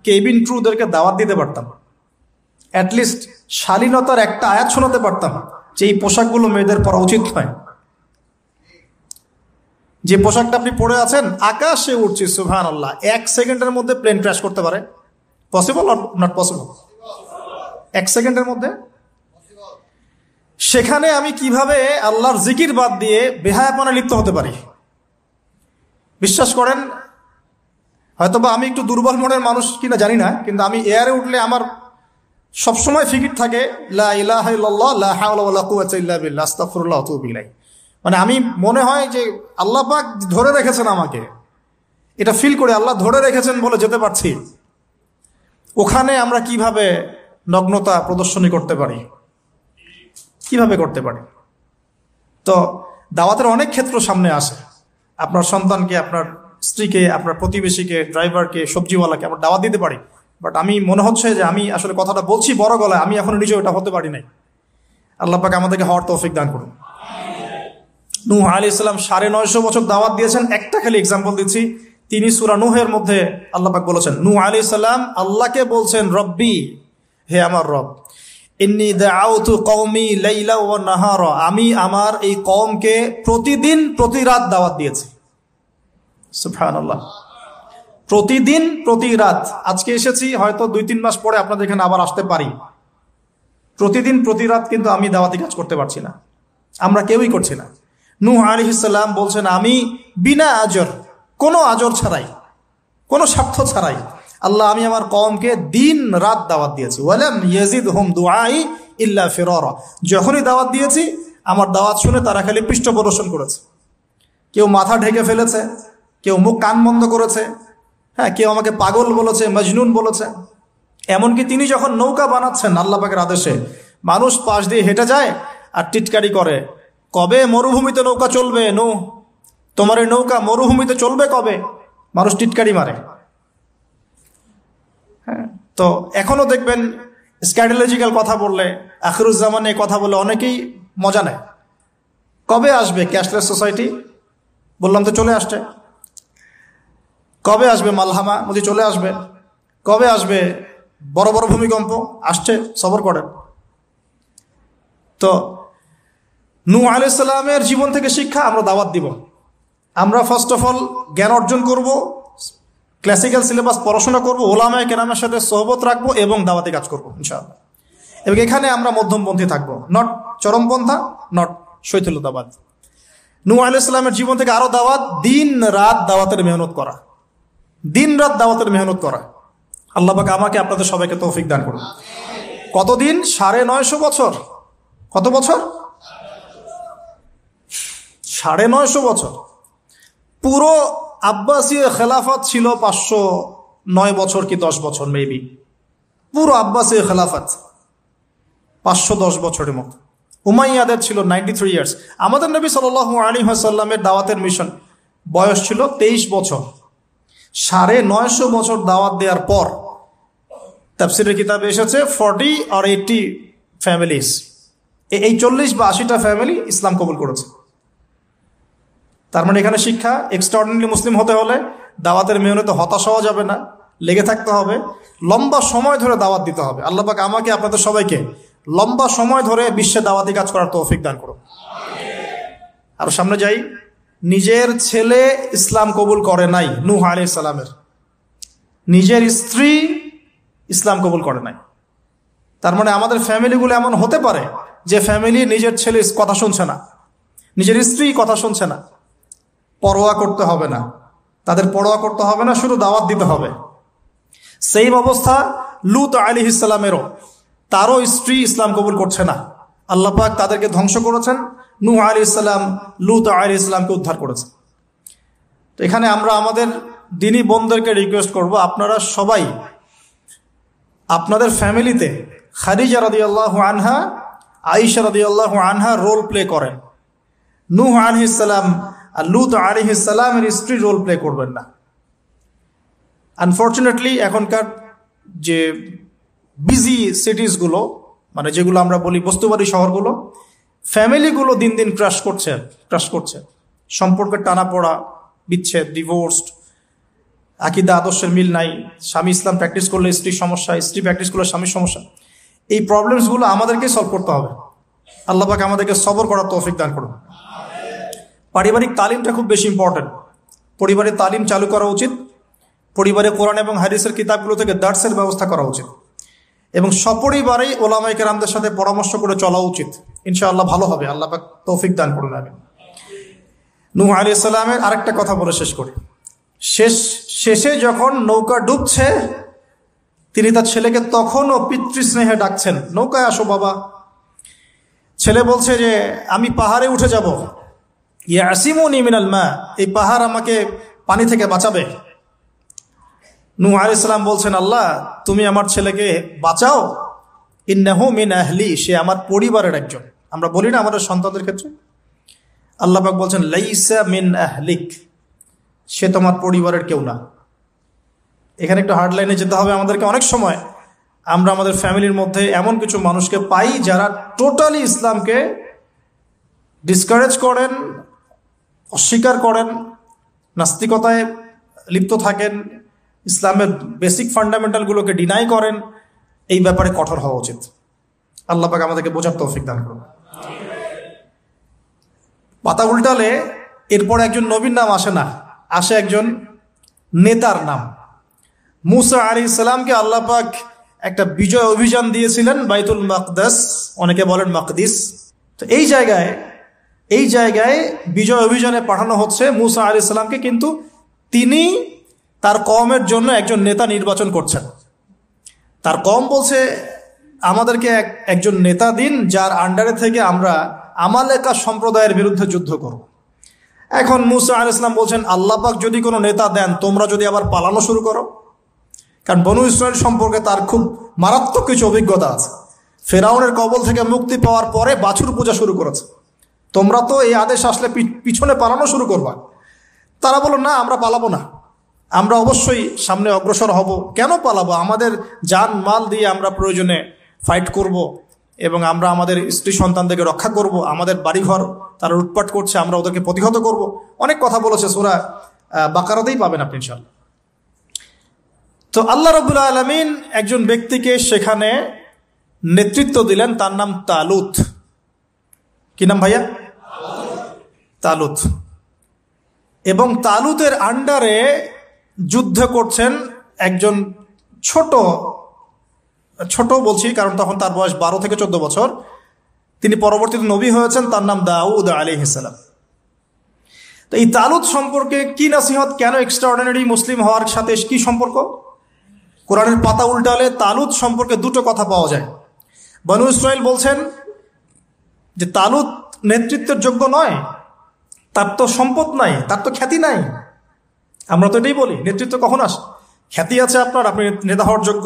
কেবিন ক্রুদেরকে দাওয়াত দিতে পারতাম, অ্যাটলিস্ট শালীনতার একটা আয়াত শোনাতে পারতাম যে এই পোশাকগুলো মেয়েদের পরা উচিত নয়। যে পোশাকটা আপনি পরে আছেন, আকাশে উঠছি, সুবহানাল্লাহ, 1 সেকেন্ডের মধ্যে প্লেন ক্র্যাশ করতে পারে। Possible or not possible? 1 সেকেন্ডের মধ্যে। সেখানে আমি কিভাবে আল্লাহর জিকির বাদ দিয়ে বেহায়াপনা লিপ্ত হতে পারি? বিশ্বাস করেন, হয়তোবা আমি একটু দুর্বল মনের মানুষ কিনা জানি না, কিন্তু আমি এয়ারে উঠলে আমার সবসময় ফিকির থাকে লা ইলাহা ইল্লাল্লাহ লা হাওলা ওয়ালা কুওয়াতা ইল্লা বিল্লাহ আস্তাগফিরুল্লাহ ওয়া আতুবু ইলাইহি। মানে আমি মনে হয় যে আল্লাহ পাক ধরে রেখেছেন আমাকে, এটা ফিল করে আল্লাহ ধরে রেখেছেন বলে যেতে পারছি। ওখানে আমরা কিভাবে নগ্নতা প্রদর্শনী করতে পারি, কিভাবে করতে পারি? তো দাওয়াতের অনেক ক্ষেত্র সামনে আসে। আপনার সন্তানকে, আপনার স্ত্রীকে, আপনার প্রতিবেশীকে, ড্রাইভারকে, সবজিওয়ালাকে আমরা দাওয়াত দিতে পারি। বাট আমি মনে হচ্ছে যে আমি আসলে কথাটা বলছি বড় গলায়, আমি এখনো নিজে ওটা হতে পারি নাই। আল্লাহ পাক আমাদেরকে হওয়ার তৌফিক দান করুন। নূহ আলাইহিস সালাম 950 বছর দাওয়াত দিয়েছেন। একটা খালি এক্সাম্পল দিচ্ছি। তিনি সূরা নূহের মধ্যে আল্লাহ পাক বলেছেন, নূহ আলাইহিস সালাম আল্লাহকে বলছেন, রব্বি, হে আমার রব, ইন্নী দাআউতু কওমি লাইলা ওয়া নাহারা, আমি আমার এই কওমকে প্রতিদিন প্রতি রাত দাওয়াত দিয়েছি। সুবহানাল্লাহ, প্রতিদিন প্রতি রাত। আজকে এসেছি, হয়তো 2-3 মাস পরে আপনাদের এখানে আবার আসতে পারি। প্রতিদিন প্রতি রাত কিন্তু আমি দাওয়াতি কাজ করতে পারছি না, আমরা কেউই করছি না। নূহ আলাইহিস সালাম বলছেন আমি বিনা আজর, কোনো আজর ছাড়াই, কোনো স্বার্থ ছাড়াই আল্লাহ আমি আমার কওমকে দিন রাত দাওয়াত দিয়েছি। ওয়ালাম ইয়াজিদহুম দুআই ইল্লা ফিরারা, যখনই দাওয়াত দিয়েছি আমার দাওয়াত শুনে তারা খালি পৃষ্ঠ প্রদর্শন করেছে। কেউ মাথা ঢেকে ফেলেছে, কেউ মুখ কান বন্ধ করেছে, হ্যাঁ, কেউ আমাকে পাগল বলেছে, মজনুন বলেছে। এমনকি তিনি যখন নৌকা বানাচ্ছেন আল্লাহ পাকের আদেশে, মানুষ পাশ দিয়ে হেঁটে যায় আর টিটকারি করে, কবে মরুভূমিতে নৌকা চলবে? নূহ, তোমার এই নৌকা মরুভূমিতে চলবে কবে? মানুষ টিটকারি মারে। হ্যাঁ, তো এখনো দেখবেন স্ক্যাটোলজিক্যাল কথা বললে, আখিরুজ্জামানে কথা বলে অনেকেই মজা নেয়। কবে আসবে ক্যাশলেস সোসাইটি? বললাম তো চলে আসছে। কবে আসবে মালহামা? বলছি চলে আসবে। কবে আসবে বড় বড় ভূমিকম্প? আসছে, সবর করেন। তো নূহ আলাইহিস সালামের জীবন থেকে শিক্ষা, আমরা দাওয়াত দিব। আমরা ফার্স্ট অফ অল জ্ঞান অর্জন করব, ক্লাসিক্যাল সিলেবাস পড়াশোনা করব, ওলামায়ে কেরামের সাথে সোহবত রাখবো এবং দাওয়াতি কাজ করবো ইনশাআল্লাহ। এবং এখানে আমরা মধ্যমপন্থী থাকবো, নট চরমপন্থা, নট শৈথিল্যতাবাদ। নূহ আলাইহিস সালামের জীবন থেকে আরো দাওয়াত, দিন রাত দাওয়াতের মেহনত করা, দিন রাত দাওয়াতের মেহনত করা। আল্লাহ পাক আমাকে আপনাদের সবাইকে তৌফিক দান করুন। কতদিন? 950 বছর। কত বছর? 950 বছর। পুরো আব্বাসীয় খেলাফত ছিল 509 বছর কি 10 বছর মেবি। পুরো আব্বাসীয় খেলাফত 510 বছরের মতো। উমাইয়াদের ছিল 93 ইয়ার্স। আমাদের নবী সাল্লাল্লাহু আলাইহি ওয়াসাল্লামের দাওয়াতের মিশন বয়স ছিল 23 বছর। 950 বছর দাওয়াত দেওয়ার পর তাফসীরের কিতাবে এসেছে 40 or 80 ফ্যামিলিজ, এই 40 বা 80টা ফ্যামিলি ইসলাম কবুল করেছে। তার মানে এখানে শিক্ষা, এক্সট্রাঅর্ডিনারি মুসলিম হতে হলে দাওয়াতের মেহনতে হতাশ হওয়া যাবে না, লেগে থাকতে হবে, লম্বা সময় ধরে দাওয়াত দিতে হবে। আল্লাহ পাক আমাকে আপনাদের সবাইকে লম্বা সময় ধরে বিশ্বে দাওয়াতি কাজ করার তৌফিক দান করুন। আর সামনে যাই। নিজের ছেলে ইসলাম কবুল করে নাই নূহ আলাইহিস সালামের, নিজের স্ত্রী ইসলাম কবুল করে নাই। তার মানে আমাদের ফ্যামিলিগুলো এমন হতে পারে যে ফ্যামিলি নিজের ছেলে কথা শুনছে না, নিজের স্ত্রী কথা শুনছে না। পরোয়া করতে হবে না, তাদের পরোয়া করতে হবে না, শুধু দাওয়াত দিতে হবে। সেই অবস্থা লূত আলাইহিস সালামেরও, তারও স্ত্রী ইসলাম কবুল করছে না। আল্লাহ পাক তাদেরকে ধ্বংস করেছেন, নূহ আলাইহিস সালাম লূত আলাইহিস সালামকে উদ্ধার করেছেন। তো এখানে আমরা আমাদের দিনী বোনদেরকে রিকোয়েস্ট করব, আপনারা সবাই আপনাদের ফ্যামিলিতে খাদিজা রাদিয়াল্লাহু আনহা, আয়েশা রাদিয়াল্লাহু আনহা রোল প্লে করেন। নূহ আলাইহিস সালাম আর লূত আলাইহিস সালামের স্ত্রী রোল প্লে করবেন না। আনফর্চুনেটলি এখনকার যে বিজি সিটিসগুলো, মানে যেগুলো আমরা বলি বস্তুবাদী শহরগুলো, ফ্যামিলিগুলো দিন দিন ক্রাশ করছে। সম্পর্কের টানাপোড়া, বিচ্ছেদ, ডিভোর্সড, আকীদা আদর্শের মিল নাই, স্বামী ইসলাম প্র্যাকটিস করলে স্ত্রীর সমস্যা, স্ত্রী প্র্যাকটিস করলে স্বামীর সমস্যা। এই প্রবলেমসগুলো আমাদেরকে সলভ করতে হবে। আল্লাহ পাক আমাদেরকে সবর করার তৌফিক দান করুন। পারিবারিক তালিমটা খুব বেশি ইম্পর্টেন্ট। পরিবারের তালিম চালু করা উচিত। পরিবারে কোরআন এবং হাদিসের কিতাবগুলো থেকে দার্সের ব্যবস্থা করা উচিত এবং সপরিবারেই ওলামায়ে কেরামদের সাথে পরামর্শ করে চলা উচিত। ইনশাআল্লাহ ভালো হবে। আল্লাহ পাক তৌফিক দান করুন। আমিন। নূহ আলাইহিস সালামের আরেকটা কথা বলে শেষ করি। শেষে যখন নৌকা ডুবছে, তিনি তার ছেলেকে তখনও পিতৃস্নেহে ডাকছেন, নৌকায় আসো বাবা। ছেলে বলছে যে আমি পাহাড়ে উঠে যাব, ইয়াসিমুনি মিনাল মা, এই পাহাড় আমাকে পানি থেকে বাঁচাবে। নূহ আলাইহিস সালাম বলছেন, আল্লাহ তুমি আমার ছেলেকে বাঁচাও, ইন্নাহু মিন আহলি, সে আমার পরিবারের একজন। আমরা বলি না আমাদের সন্তানদের ক্ষেত্রে, আল্লাহ পাক বলছেন লাইসা মিন আহলিক, সে তোমার পরিবারের কেউ না। এখানে একটু হার্ড লাইনে যেতে হবে আমাদেরকে। অনেক সময় আমরা আমাদের ফ্যামিলির মধ্যে এমন কিছু মানুষকে পাই যারা টোটালি ইসলামকে ডিসকারেজ করেন, অস্বীকার করেন, নাস্তিকতায় লিপ্ত থাকেন, ইসলামের বেসিক ফান্ডামেন্টালগুলোকে ডিনাই করেন। এই ব্যাপারে কঠোর হওয়া উচিত। আল্লাহ পাক আমাদেরকে বোঝার তৌফিক দান করুন। পাতা উল্টালে এরপর একজন নবীর নাম আসে না, আসে একজন নেতার নাম। মুসা আলাইহিস সালামকে আল্লাহ পাক একটা বিজয় অভিযান দিয়েছিলেন বাইতুল মাকদাস, অনেকে বলেন মাকদিস। তো এই জায়গায় বিজয় অভিযানে পাঠানো হচ্ছে মুসা আলাইহিস সালামকে, কিন্তু তিনি তার কওমের জন্য একজন নেতা নির্বাচন করছেন। তার কওম বলছে আমাদেরকে একজন নেতা দিন যার আন্ডারে থেকে আমরা আমালেকা সম্প্রদায়ের বিরুদ্ধে যুদ্ধ করব। এখন মুসা আলাইহিস সালাম বলছেন আল্লাহ পাক যদি কোনো নেতা দেন, তোমরা যদি আবার পালানো শুরু করো। কারণ বনু ইসরাইল সম্পর্কে তার খুব মারাত্মক কিছু অভিজ্ঞতা আছে। ফেরাউনের কবল থেকে মুক্তি পাওয়ার পরে বাছুর পূজা শুরু করেছে। তোমরা তো এই আদেশ আসলে পিছনে পালানো শুরু করবা। তারা বলল না, আমরা পালাবো না, আমরা অবশ্যই সামনে অগ্রসর হব। কেন পালাবো? আমাদের জান মাল দিয়ে আমরা প্রয়োজনে ফাইট করব এবং আমরা আমাদের স্ত্রী সন্তানদেরকে রক্ষা করব। আমাদের বাড়িঘর তারা লুটপাট করছে, আমরা ওদেরকে প্রতিহত করব। অনেক কথা বলেছে, সূরা বাকারাতেই পাবেন আপনি ইনশাআল্লাহ। তো আল্লাহ রাব্বুল আলামিন একজন ব্যক্তিকে সেখানে নেতৃত্ব দিলেন, তার নাম তালুত। কি নাম ভাইয়া? তালুত। এবং তালুতের আন্ডারে যুদ্ধ করছেন একজন ছোট বলছি কারণ তখন তার বয়স 12 থেকে 14 বছর। তিনি পরবর্তীতে নবী হয়েছেন, তার নাম দাউদ আলাইহিস সালাম। তো এই তালুত সম্পর্কে কি নসিহত, কেন এক্সট্রাঅর্ডিনারি মুসলিম হওয়ার সাথে কি সম্পর্ক? কোরআনের পাতা উল্টালে তালুত সম্পর্কে দুটো কথা পাওয়া যায়। বনু ইসরাইল বলছেন যে তালুত নেতৃত্বের যোগ্য নয়, তার তো সম্পদ নাই, তার তো খ্যাতি নাই। আমরা তো এটাই বলি, নেতৃত্ব কখন আসে? খ্যাতি আছে আপনার, আপনি নেতা হওয়ার যোগ্য,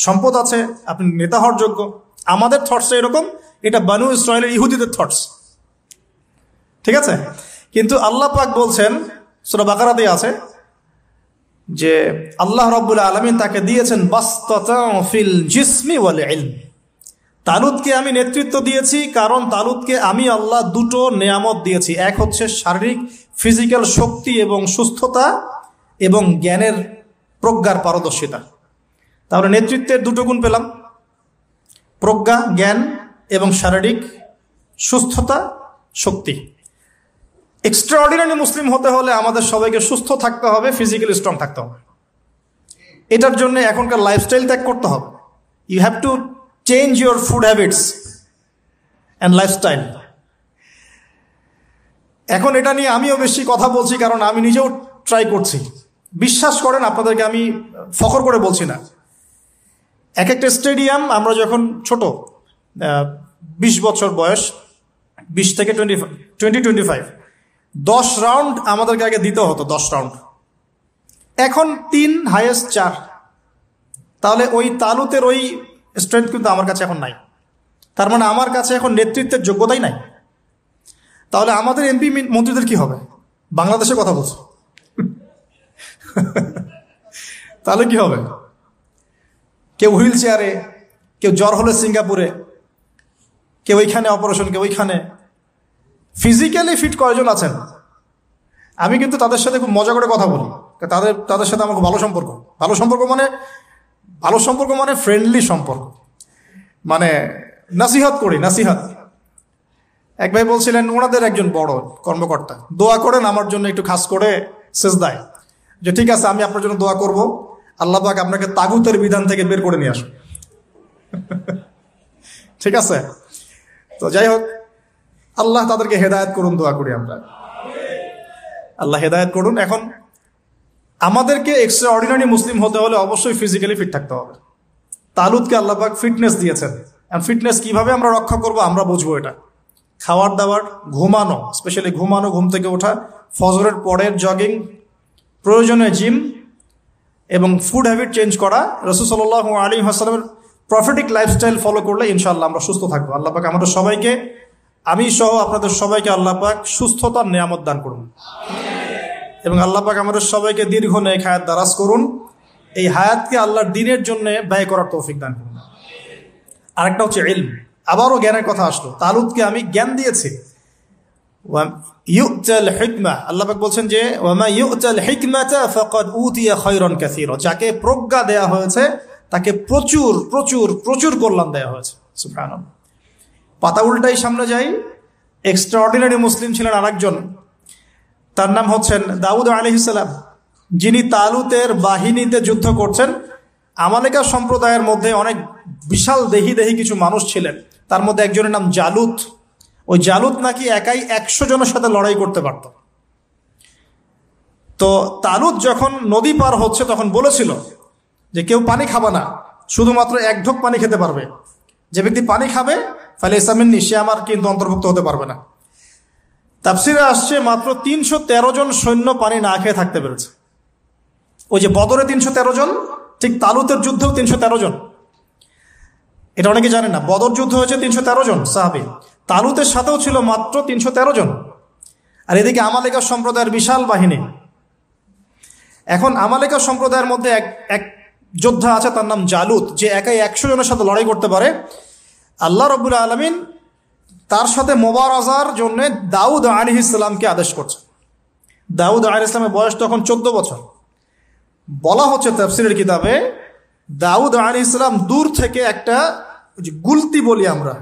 সম্পদ আছে, আপনি নেতা হওয়ার যোগ্য। আমাদের থটস এরকম, এটা বনু ইসরাইলের ইহুদিদের থটস, ঠিক আছে? কিন্তু আল্লাহ পাক বলছেন, সূরা বাকারাতে আছে যে আল্লাহ রাব্বুল আলামিন তাকে দিয়েছেন বাসতাতাউ ফিল জিসমি ওয়াল ইলম। তালুতকে আমি নেতৃত্ব দিয়েছি কারণ তালুতকে আমি আল্লাহ দুটো নেয়ামত দিয়েছি। এক হচ্ছে শারীরিক ফিজিক্যাল শক্তি এবং সুস্থতা এবং জ্ঞানের প্রজ্ঞার পারদর্শিতা। তাহলে নেতৃত্বের দুটো গুণ পেলাম, প্রজ্ঞা, জ্ঞান এবং শারীরিক সুস্থতা, শক্তি। এক্সট্রাঅর্ডিনারি মুসলিম হতে হলে আমাদের সবাইকে সুস্থ থাকতে হবে, ফিজিক্যালি স্ট্রং থাকতে হবে। এটার জন্য এখনকার লাইফস্টাইল ত্যাগ করতে হবে। You have to change your food habits and lifestyle. এখন এটা নিয়ে আমিও বেশি কথা বলছি কারণ আমি নিজেও ট্রাই করছি। বিশ্বাস করেন, আপনাদেরকে আমি ফখর করে বলছি না। এক একটা স্টেডিয়াম আমরা যখন ছোট, 20 বছর বয়স, 20 থেকে 25, 10 রাউন্ড আমাদেরকে আগে দিতে হতো, 10 রাউন্ড। এখন 3, হাইয়েস্ট 4। তাহলে ওই তালুতের ওই স্ট্রেংথ কিন্তু আমার কাছে এখন নাই। তার মানে আমার কাছে এখন নেতৃত্বের যোগ্যতাই নাই। তাহলে আমাদের এমপি মন্ত্রীদের কি হবে? বাংলাদেশের কথা বলছো তাহলে কি হবে? কেউ হুইল চেয়ারে, কেউ জ্বর হলে সিঙ্গাপুরে, কেউ ওইখানে অপারেশন, কেউ ওইখানে। ফিজিক্যালি ফিট কয়জন আছেন? আমি কিন্তু তাদের সাথে খুব মজা করে কথা বলি, তাদের সাথে আমার খুব ভালো সম্পর্ক। ভালো সম্পর্ক মানে ফ্রেন্ডলি সম্পর্ক, মানে নাসিহত করি, নাসিহত। এক ভাই বলছিলেন, ওনাদের একজন বড় কর্মকর্তা, দোয়া করেন আমার জন্য একটু খাস করে সেজদায়, যে ঠিক আছে আমি আপনার জন্য দোয়া করব, আল্লাহ পাক আপনাকে তাগুতের বিধান থেকে বের করে নিয়ে আসুন ঠিক আছে? তো যাই হোক, আল্লাহ তাদেরকে হেদায়েত করুন, দোয়া করি আমরা, আল্লাহ হেদায়েত করুন। এখন আমাদেরকে এক্সট্রাঅর্ডিনারি মুসলিম হতে হলে অবশ্যই ফিজিক্যালি ফিট থাকতে হবে। তালুতকে আল্লাহ পাক ফিটনেস দিয়েছেন। ফিটনেস কিভাবে আমরা রক্ষা করব আমরা বুঝবো। এটা খাওয়ার দাওয়ার, ঘুমানো, স্পেশালি ঘুমানো, ঘুম থেকে ওঠা, ফজরের পরের জগিং, প্রয়োজনে জিম এবং ফুড হ্যাবিট চেঞ্জ করা। রাসূল সাল্লাল্লাহু আলাইহি ওয়াসাল্লামের প্রফেটিক লাইফস্টাইল ফলো করলে ইনশাআল্লাহ আমরা সুস্থ থাকবো। আল্লাহ পাক আমাদের সবাইকে, আমি সহ আপনাদের সবাইকে আল্লাহ পাক সুস্থতার নিয়ামত দান করুন এবং আল্লাহ পাক আমাদের সবাইকে দীর্ঘ নেক হায়াত দারাজ করুন। এই হায়াতকে আল্লাহর দ্বীনের জন্য ব্যয় করার তৌফিক দান করুন। আরেকটা হচ্ছে ইলম। আবারও জ্ঞানের কথা আসলো। তালুতকে আমি জ্ঞান দিয়েছি। ইউতাল হিকমা, আল্লাহ পাক বলছেন যে ওয়ামা ইউতাল হিকমাতা ফাকাদ উতিয়া খায়রান কাসীরা, যাকে প্রজ্ঞা দেয়া হয়েছে তাকে প্রচুর প্রচুর প্রচুর কল্যাণ দেয়া হয়েছে। সুবহানাল্লাহ। পাতা উল্টাই সামনে যাই, এক্সট্রাঅর্ডিনারি মুসলিম ছিলেন আরেকজন, তার নাম হচ্ছেন দাউদ আলাইহিস সালাম, যিনি তালুতের বাহিনীতে যুদ্ধ করছেন। আমালেকা সম্প্রদায়ের মধ্যে অনেক বিশাল দেহি কিছু মানুষ ছিলেন, তার মধ্যে একজনের নাম জালুত। ওই জালুত নাকি একাই 100 জনের সাথে লড়াই করতে পারত। তো তালুত যখন নদী পার হচ্ছে তখন বলেছিল যে কেউ পানি খাবে না, শুধুমাত্র 1 ঢোক পানি খেতে পারবে। যে ব্যক্তি পানি খাবে ফালাইসা মিন্নি, সে আমার কিন্তু অন্তর্ভুক্ত হতে পারবে না। তাফসিরে আসছে মাত্র 313 জন সৈন্য পানি না খেয়ে থাকতে পেরেছে। ওই যে বদরে 313 জন, ঠিক তালুতের যুদ্ধেও 313 জন। এটা অনেকে জানেন না, বদর যুদ্ধ হয়েছে 313 জন সাহাবী, তালুতের সাথেও ছিল মাত্র 313 জন। আর এদিকে আমালেকা সম্প্রদায়ের বিশাল বাহিনী। এখন আমালেকা সম্প্রদায়ের মধ্যে এক যোদ্ধা আছে, তার নাম জালুত, যে একাই 100 জনের সাথে লড়াই করতে পারে। আল্লাহ রাব্বুল আলামিন তার সাথে মোবারাজার জন্য দাউদ আলাইহিস সালামকে আদেশ করছে। দাউদ আলাইহিস সালামের বয়স তখন 14 বছর। বলা হচ্ছে তাফসীরের কিতাবে, দাউদ আলাইহিস সালাম দূর থেকে একটা গুলতি বলি আমরা,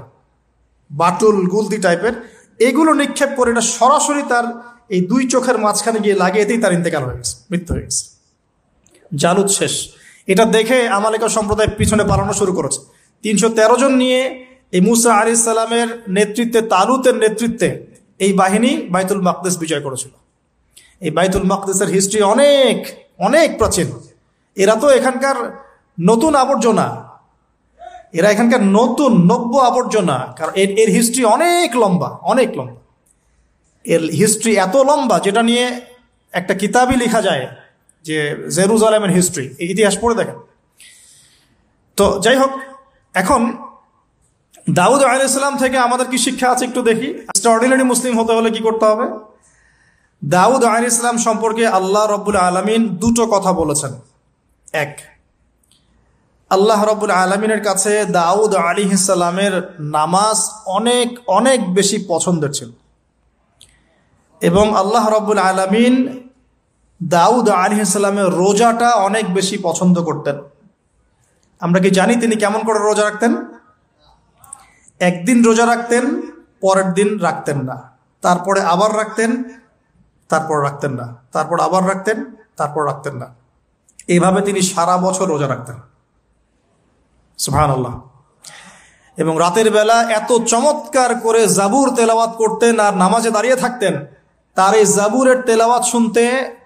বাটুল গুলতি টাইপের, এগুলো নিক্ষেপ করে এটা সরাসরি তার এই দুই চোখের মাঝখানে গিয়ে লাগিয়েতেই তার ইন্তেকাল হয়ে গেছে, মৃত্যু হয়ে গেছে। জালুত শেষ। এটা দেখে আমালেকা সম্প্রদায় পিছনে পালানো শুরু করেছে। 313 জন নিয়ে এই মুসা আলাইহিস সালামের নেতৃত্বে, তালুতের নেতৃত্বে এই বাহিনী বাইতুল মাকদিস বিজয় করেছিল। এই বাইতুল মাকদিসের হিস্ট্রি অনেক অনেক প্রাচীন। এরা তো এখানকার নতুন আবর্জনা, এরা এখানকার নতুন নব্য আবর্জনা, কারণ এর হিস্ট্রি অনেক লম্বা, অনেক লম্বা। এর হিস্ট্রি এত লম্বা যেটা নিয়ে একটা কিতাবই লেখা যায়, যে জেরুজালেমের হিস্ট্রি, এই ইতিহাস পড়ে দেখেন। তো যাই হোক, এখন দাউদ আলাইহিস সালাম থেকে আমাদের কি শিক্ষা আছে একটু দেখি। এক্সট্রাঅর্ডিনারি মুসলিম হতে হলে কি করতে হবে? দাউদ আলাইহিস সালাম সম্পর্কে আল্লাহ রাব্বুল আলামিন দুটো কথা বলেছেন। এক, আল্লাহ রাব্বুল আলামিনের কাছে দাউদ আলাইহিস সালামের নামাজ অনেক অনেক বেশি পছন্দের ছিল, এবং আল্লাহ রাব্বুল আলামিন দাউদ আলাইহিস সালামের রোজাটা অনেক বেশি পছন্দ করতেন। আমরা কি জানি তিনি কেমন করে রোজা রাখতেন? একদিন রোজা রাখতেন, পরের দিন রাখতেন না, তারপরে আবার রাখতেন, তারপর রাখতেন না, তারপর আবার রাখতেন, তারপর রাখতেন না। এইভাবে তিনি সারা বছর রোজা রাখতেন। সুবহানাল্লাহ। এবং রাতের বেলা এত চমৎকার করে জাবুর তেলাওয়াত করতেন আর নামাজে দাঁড়িয়ে থাকতেন, তার এই জাবুরের তেলাওয়াত শুনতে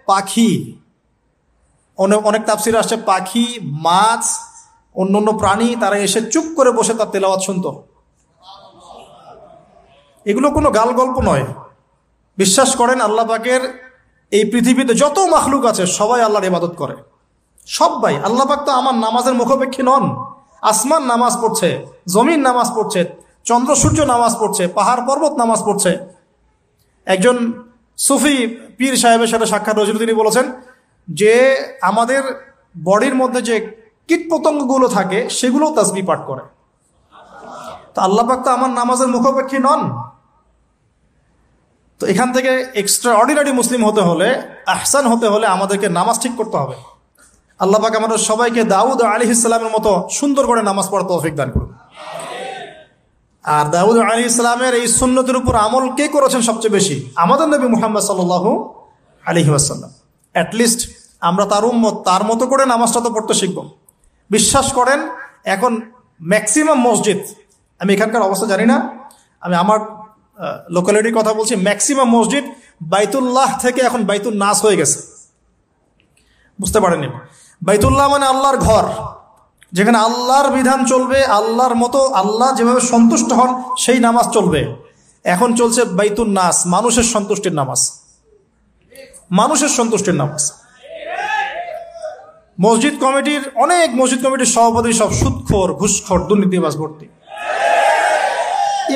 পাখি, অনেক তাফসিরে আসছে পাখি, মাছ, অন্যান্য প্রাণী, তারা এসে চুপ করে বসে তার তেলাওয়াত শুনত। এগুলো কোনো গাল গল্প নয়। বিশ্বাস করেন আল্লাহ পাকের এই পৃথিবীতে যত মাখলুক আছে সবাই আল্লাহর ইবাদত করে, সবাই। আল্লাহ পাক তো আমার নামাজের মুখাপেক্ষী নন। আসমান নামাজ পড়ছে, জমিন নামাজ পড়ছে, চন্দ্র সূর্য নামাজ পড়ছে, পাহাড় পর্বত নামাজ পড়ছে। একজন সুফি পীর সাহেবের সাথে সাক্ষাৎ হয়েছিল, তিনি বলেছেন যে আমাদের বডির মধ্যে যে কীট পতঙ্গগুলো থাকে সেগুলো তাসবিহ পাঠ করে। তো আল্লাহ পাক তো আমার নামাজের মুখাপেক্ষী নন। তো এখান থেকে এক্সট্রা অর্ডিনারি মুসলিম হতে হলে, আহসান হতে হলে আমাদেরকে নামাজ ঠিক করতে হবে। আল্লাহ পাক আমাদের সবাইকে দাউদ আলাইহিস সালামের মতো সুন্দর করে নামাজ পড়ার তৌফিক দান করুন। আর দাউদ আলাইহিস সালামের এই সুন্নতের উপর আমল কে করেছেন সবচেয়ে বেশি? আমাদের নবী মুহাম্মদ সাল্লাল্লাহু আলাইহি ওয়াসাল্লাম। অ্যাটলিস্ট আমরা তার উম্মত, তার মতো করে নামাজটা তো পড়তে শিখব। বিশ্বাস করেন এখন ম্যাক্সিমাম মসজিদ, আমি এখানকার অবস্থা জানি না, আমি আমার লোকালিটির কথা বলছি, ম্যাক্সিমাম মসজিদ বাইতুল্লাহ থেকে এখন বাইতুল নাস হয়ে গেছে। বুঝতে পারেননি? বাইতুল্লাহ মানে আল্লাহর ঘর, যেখানে আল্লাহর বিধান চলবে, আল্লাহর মতো, আল্লাহ যেভাবে সন্তুষ্ট হন সেই নামাজ চলবে। এখন চলছে বাইতুল নাস, মানুষের সন্তুষ্টির নামাজ, মানুষের সন্তুষ্টির নামাজ। মসজিদ কমিটির, অনেক মসজিদ কমিটির সভাপতি সব সুদখোর, ঘুষখোর, দুর্নীতিবাজ ভর্তি।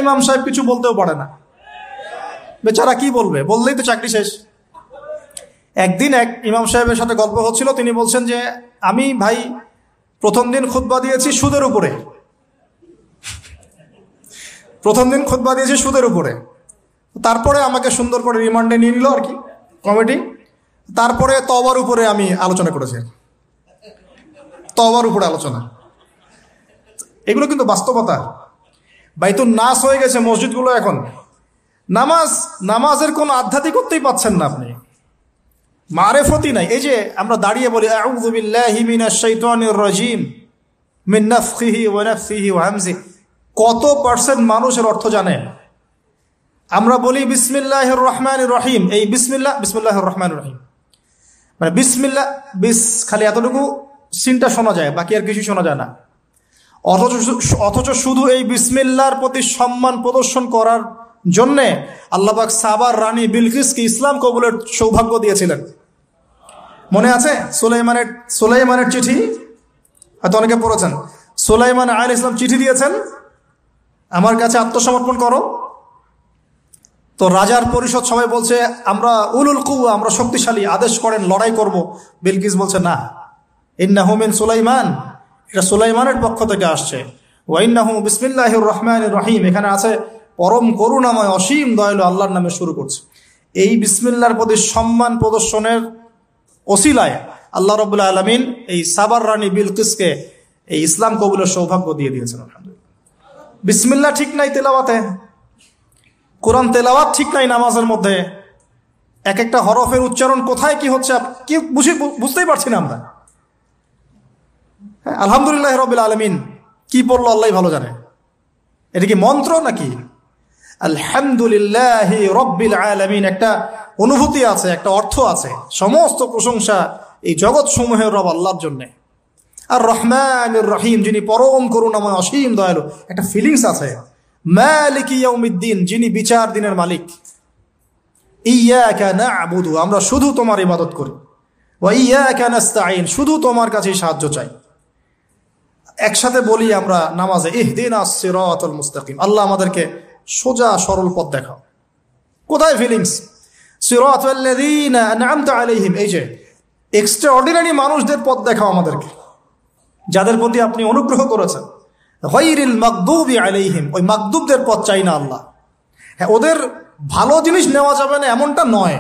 ইমাম সাহেব কিছু বলতেও পারে না, বেচারা কি বলবে, বললেই তো চাকরি শেষ। একদিন এক ইমাম সাহেবের সাথে গল্প হচ্ছিল, তিনি বলছেন যে আমি ভাই প্রথম দিন খুতবা দিয়েছি সুদের উপরে, প্রথম দিন খুতবা দিয়েছি সুদের উপরে, তারপরে আমাকে সুন্দর করে রিমান্ডে নিয়ে নিল আর কি কমিটি, তারপরে তওবার উপরে আমি আলোচনা করেছি, তওবার উপরে আলোচনা। এগুলো কিন্তু বাস্তবতা। বাইতুল নাস হয়ে গেছে মসজিদগুলো এখন। নামাজের কোনো আধ্যাত্মিকতাই পাচ্ছেন না আপনি, মারেফতি নাই। এই যে আমরা দাঁড়িয়ে বলি আউযু বিল্লাহি মিনাশ শাইতানির রাজিম মিন নাফখিহি ওয়া নাফসিহি ওয়া হামজিহি, কত পার্সেন্ট মানুষের অর্থ জানে? আমরা বলি বিসমিল্লাহির রহমানির রহিম, এই বিসমিল্লাহির রহমানির রহিম মানে বিসমিল্লাহ, খালি এতটুকু সিনটা শোনা যায়, বাকি আর কিছু শোনা যায় না। অথচ শুধু এই বিসমিল্লাহর প্রতি সম্মান প্রদর্শন করার জন্যে আল্লাহ পাক সাবার রানী বিলকিসকে ইসলাম কবুলের সৌভাগ্য দিয়েছিলেন। মনে আছে সুলাইমানের চিঠি, হয়তো অনেকে পড়েছেন। সুলাইমান আলাইহিস সালাম চিঠি দিয়েছেন, আমার কাছে আত্মসমর্পণ করো। তো রাজার পরিষদ সবাই বলছে আমরা উলুল কুওয়া, আমরা শক্তিশালী, আদেশ করেন লড়াই করব। বিলকিস বলছে না, ইন্নাহু মিন সুলাইমান, এটা সুলাইমানের পক্ষ থেকে আসছে। ওয়া ইন্নাহু বিসমিল্লাহির রহমানির রহিম, এখানে আছে পরম করুণাময় অসীম দয়ালু আল্লাহর নামে শুরু করছে। এই বিসমিল্লাহর প্রতি সম্মান প্রদর্শনের ওসিলায় আল্লাহ রাব্বুল আলামিন এই সাবার রানী বিলকিসকে এই ইসলাম কবুলের সৌভাগ্য দিয়ে দিয়েছেন। আলহামদুলিল্লাহ। বিসমিল্লাহ ঠিক নাই তেলাওয়াতে, কোরআন তেলাওয়াত ঠিক নাই নামাজের মধ্যে, এক একটা হরফের উচ্চারণ কোথায় কি হচ্ছে কি বুঝতেই পারছি না আমরা। আলহামদুলিল্লাহ রাব্বিল আলামিন কি পড়লো আল্লাহ ভালো জানে। এটা কি মন্ত্র নাকি? আলহামদুলিল্লাহি রাব্বিল আলামিন একটা অনুভূতি আছে, একটা অর্থ আছে। সমস্ত প্রশংসা এই জগৎ সমূহের রব আল্লাহর জন্য। আর রহমানির রহিম, যিনি পরম করুণাময় অসীম দয়ালু, একটা ফিলিংস আছে। মালিকি ইয়াউমিদ্দিন, যিনি বিচার দিনের মালিক। ইয়াকা না'বুদু, আমরা শুধু তোমার ইবাদত করি। ওয়া ইয়াকা নাস্তাঈন, শুধু তোমার কাছেই সাহায্য চাই। একসাথে বলি আমরা নামাজে, ইহদিনাস সিরাতাল মুস্তাকিম, আল্লাহ আমাদেরকে সোজা সরল পথ দেখাও। কোথায় ফিলিংস? সিরাতাল লাযীনা আন'আমতা আলাইহিম, এই যে এক্সট্রাঅর্ডিনারি মানুষদের পথ দেখাও আমাদেরকে, যাদের প্রতি আপনি অনুগ্রহ করেছেন। গায়রিল মাগদুবি আলাইহিম, ওই মাগদুবদের পথ চাই না আল্লাহ। হ্যাঁ, ওদের ভালো জিনিস নেওয়া যাবে না এমনটা নয়,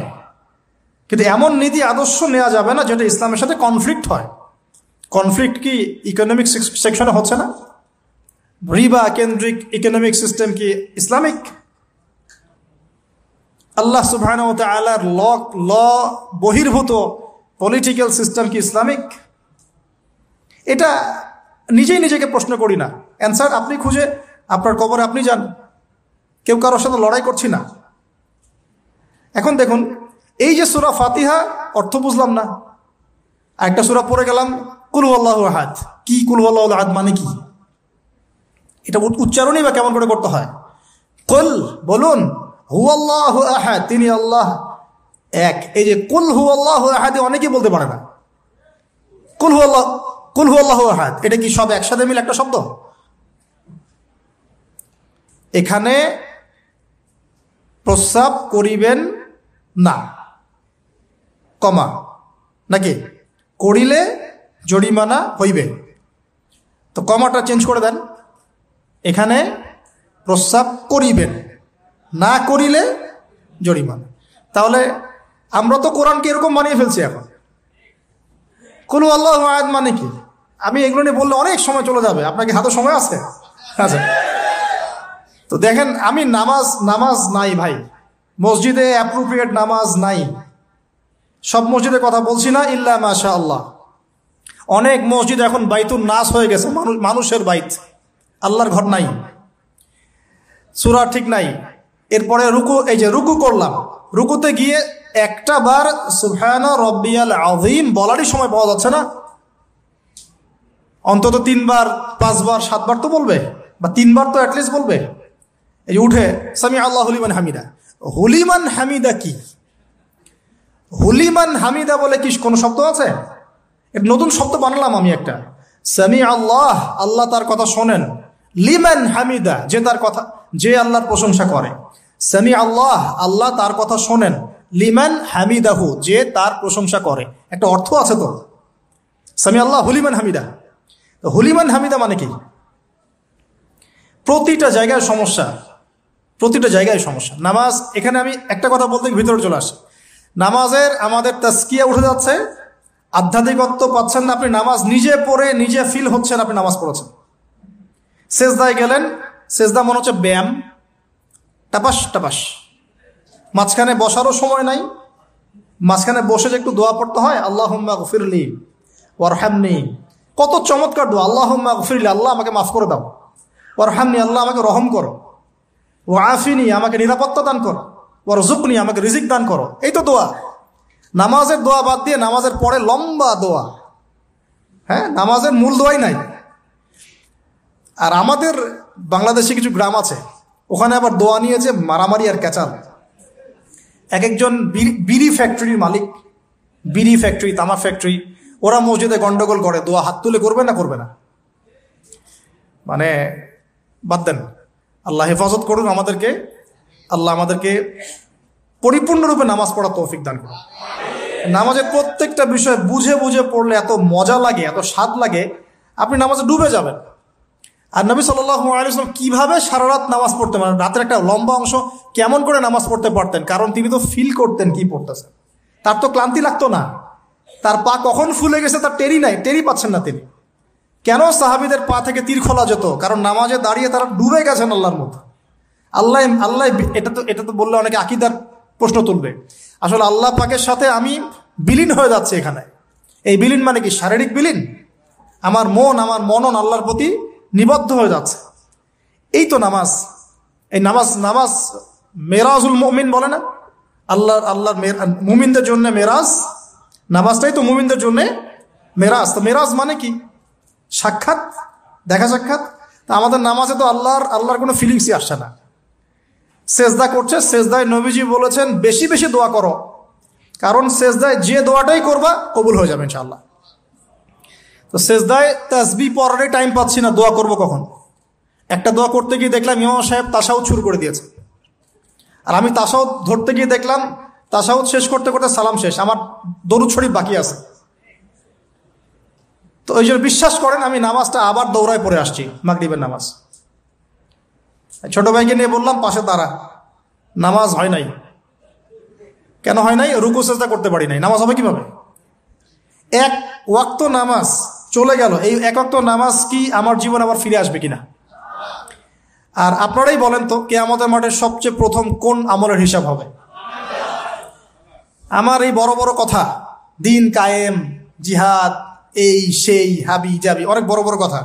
কিন্তু এমন নীতি আদর্শ নেওয়া যাবে না যেটা ইসলামের সাথে কনফ্লিক্ট হয়। কনফ্লিক্ট কি ইকোনমিক সেকশনে হচ্ছে না? রিবা কেন্দ্রিক ইকোনমিক সিস্টেম কি ইসলামিক? আল্লাহ সুবহানাহু ওয়া তাআলার ল বহির্ভূত পলিটিক্যাল সিস্টেম কি ইসলামিক? এটা নিজেই নিজেকে প্রশ্ন করি না, অ্যান্সার আপনি খুঁজে আপনার কবরে আপনি যান। কেউ কারোর সাথে লড়াই করছি না। এখন দেখুন, এই যে সূরা ফাতিহা অর্থ বুঝলাম না, একটা সূরা পড়ে গেলাম কুল হুয়াল্লাহু আহাদ। কি কুল হুয়াল্লাহু আহাদ মানে কি? এটা উচ্চারণই বা কেমন করে করতে হয়? কুল, বলুন, হুয়াল্লাহু আহাদ, তিনি আল্লাহ এক। এই যে কুল হুয়াল্লাহু আহাদ অনেকেই বলতে পারে না। কুল হুয়াল্লাহু আহাদ, এটা কি সব একসাথে মিলে একটা শব্দ? এখানে প্রস্রাব করিবেন না, কমা, নাকি করিলে জরিমানা হইবে, তো কমাটা চেঞ্জ করে দেন। এখানে প্রস্রাব করিবেন, না করিলে জরিমানা। তাহলে আমরা তো কোরআনকে এরকম বানিয়ে ফেলছি এখন। কুল হুয়াল্লাহু আহাদ মানে কি? আমি এগুলো নিয়ে বললে অনেক সময় চলে যাবে। আপনাকে হাতে সময় আছে? আচ্ছা, তো দেখেন, আমি নামাজ নাই ভাই, মসজিদে অ্যাপ্রোপ্রিয়েট নামাজ নাই। সব মসজিদের কথা বলছি না, ইল্লা মাশা আল্লাহ। অনেক মসজিদ এখন বাইতুন নাস হয়ে গেছে, মানুষের বাইত, আল্লাহর ঘর নাই, সূরা ঠিক নাই। এরপরে রুকু, এই যে রুকু করলাম, রুকুতে গিয়ে একটা বার সুবহানা রাব্বিয়াল আযীম বলারই সময় পাওয়া যাচ্ছে না। অন্তত 3 বার 5 বার 7 বার তো বলবে, বা 3 বার তো অ্যাটলিস্ট বলবে। এই যে উঠে সামি আল্লাহু লিমান হামিদা, হুলিমান হামিদা কি? হুলিমান হামিদা বলে কি কোনো শব্দ আছে? এটা নতুন শব্দ বানালাম আমি একটা। সামি আল্লাহ, আল্লাহ তার কথা শোনেন। লিমান হামিদা, যে তার কথা, যে আল্লাহর প্রশংসা করে। সামি আল্লাহ, আল্লাহ তার কথা শোনেন। লিমান হামিদাহু, যে তার প্রশংসা করে। একটা অর্থ আছে তো, সামি আল্লাহ হুলিমান হামিদা। হুলিমান হামিদা মানে কি? প্রতিটা জায়গায় সমস্যা, প্রতিটা জায়গায় সমস্যা। নামাজ, এখানে আমি একটা কথা বলতে ভিতরে চলে আসি। নামাজের আমাদের তাজকিয়া উঠে যাচ্ছে, আধ্যাত্মিকত্ব পাচ্ছেন না। আপনি নামাজ নিজে পড়ে নিজে ফিল হচ্ছেন আপনি নামাজ পড়েছেন। সেজদায় গেলেন, সেজদা মনে হচ্ছে ব্যায়াম, টাপাস টাপাস। মাঝখানে বসারও সময় নাই, মাঝখানে বসে যে একটু দোয়া পড়তে হয়, আল্লাহুম্মা গফিরলি ওয়ারহামনি, কত চমৎকার দোয়া। আল্লাহুম্মা গফিরলি, আল্লাহ আমাকে মাফ করে দাও। ওয়ারহামনি, আল্লাহ আমাকে রহম করো। ওয়াফিনি, আমাকে নিরাপত্তা দান করো। ওয়ারজুকনি, আমাকে রিজিক দান করো। এই তো দোয়া। নামাজের দোয়া বাদ দিয়ে নামাজের পরে লম্বা দোয়া। হ্যাঁ, নামাজের মূল দোয়াই নাই। আর আমাদের বাংলাদেশে কিছু গ্রাম আছে, ওখানে আবার দোয়া নিয়েছে মারামারি আর ক্যাচাল। এক একজন বিড়ি ফ্যাক্টরির মালিক, বিড়ি ফ্যাক্টরি, তামাক ফ্যাক্টরি, ওরা মসজিদে গন্ডগোল করে, দোয়া হাত তুলে করবে না করবে না, মানে বাদ দেন। আল্লাহ হেফাজত করুন আমাদেরকে, আল্লাহ আমাদেরকে পরিপূর্ণরূপে নামাজ পড়ার তৌফিক দান করুন। নামাজের প্রত্যেকটা বিষয় বুঝে বুঝে পড়লে এত মজা লাগে, এত স্বাদ লাগে, আপনি নামাজে ডুবে যাবেন। আর নবী সাল্লাল্লাহু আলাইহি ওয়াসাল্লাম কিভাবে সারা রাত নামাজ পড়তেন, মানে রাতের একটা লম্বা অংশ কেমন করে নামাজ পড়তে পারতেন? কারণ তিনি তো ফিল করতেন কি পড়তেছেন, তার তো ক্লান্তি লাগতো না। তার পা কখন ফুলে গেছে তার টেরি পাচ্ছেন না তিনি। কেন সাহাবীদের পা থেকে তীর খোলা যেত? কারণ নামাজে দাঁড়িয়ে তারা ডুবে গেছেন আল্লাহর মধ্যে। আল্লাহ আল্লাহ এটা তো বললে অনেকে আকীদার প্রশ্ন তুলবে। আসলে আল্লাহ পাকের সাথে আমি বিলীন হয়ে যাচ্ছে এখানে। এই বিলীন মানে কি? শারীরিক বিলীন। আমার মনন আল্লাহর প্রতি নিবদ্ধ হয়ে যাচ্ছে। এই তো নামাজ। এই নামাজ মেরাজুল মুমিন বলে না? আল্লাহর মুমিনদের জন্য মেরাজ, নামাজটাই তো মুমিনদের জন্য মেরাজ। তো মেরাজ মানে কি? সাক্ষাৎ, দেখা সাক্ষাৎ। তা আমাদের নামাজে তো আল্লাহর কোনো ফিলিংসই আসছে না। সেজদা করছে, সেজদায় নবীজি বলেছেন বেশি বেশি দোয়া করো, কারণ সেজদায় যে দোয়াটাই করবা কবুল হয়ে যাবে ইনশাআল্লাহ। তো সেজদায় তাসবিহ পড়ারই টাইম পাচ্ছি না, দোয়া করব কখন? একটা দোয়া করতে গিয়ে দেখলাম ইমাম সাহেব তাশাহুদ শুরু করে দিয়েছে, আর আমি তাশাহুদ ধরতে গিয়ে দেখলাম তাশাহুদ শেষ করতে করতে সালাম শেষ, আমার দরুদ শরীফ বাকি আছে। তো ওই জন্য বিশ্বাস করেন আমি নামাজটা আবার দৌড়ায় পড়ে আসছি, মাগরিবের নামাজ। ছোট ভাইকে নিয়ে বললাম পাশে দাঁড়া, নামাজ হয় নাই। কেন হয় নাই? রুকু সেজদা করতে পারি নাই। নামাজ হবে কিভাবে? এক ওয়াক্ত নামাজ চলে গেল। এই এক ওয়াক্ত নামাজ কি আমার জীবন আবার ফিরে আসবে কিনা? আর আপনারাই বলেন তো, কিয়ামতের মাঠে সবচেয়ে প্রথম কোন আমলের হিসাব হবে? আমার এই বড় বড় কথা, দিন কায়েম, জিহাদ, এই সেই, হাবি জাবি, অনেক বড় বড় কথা,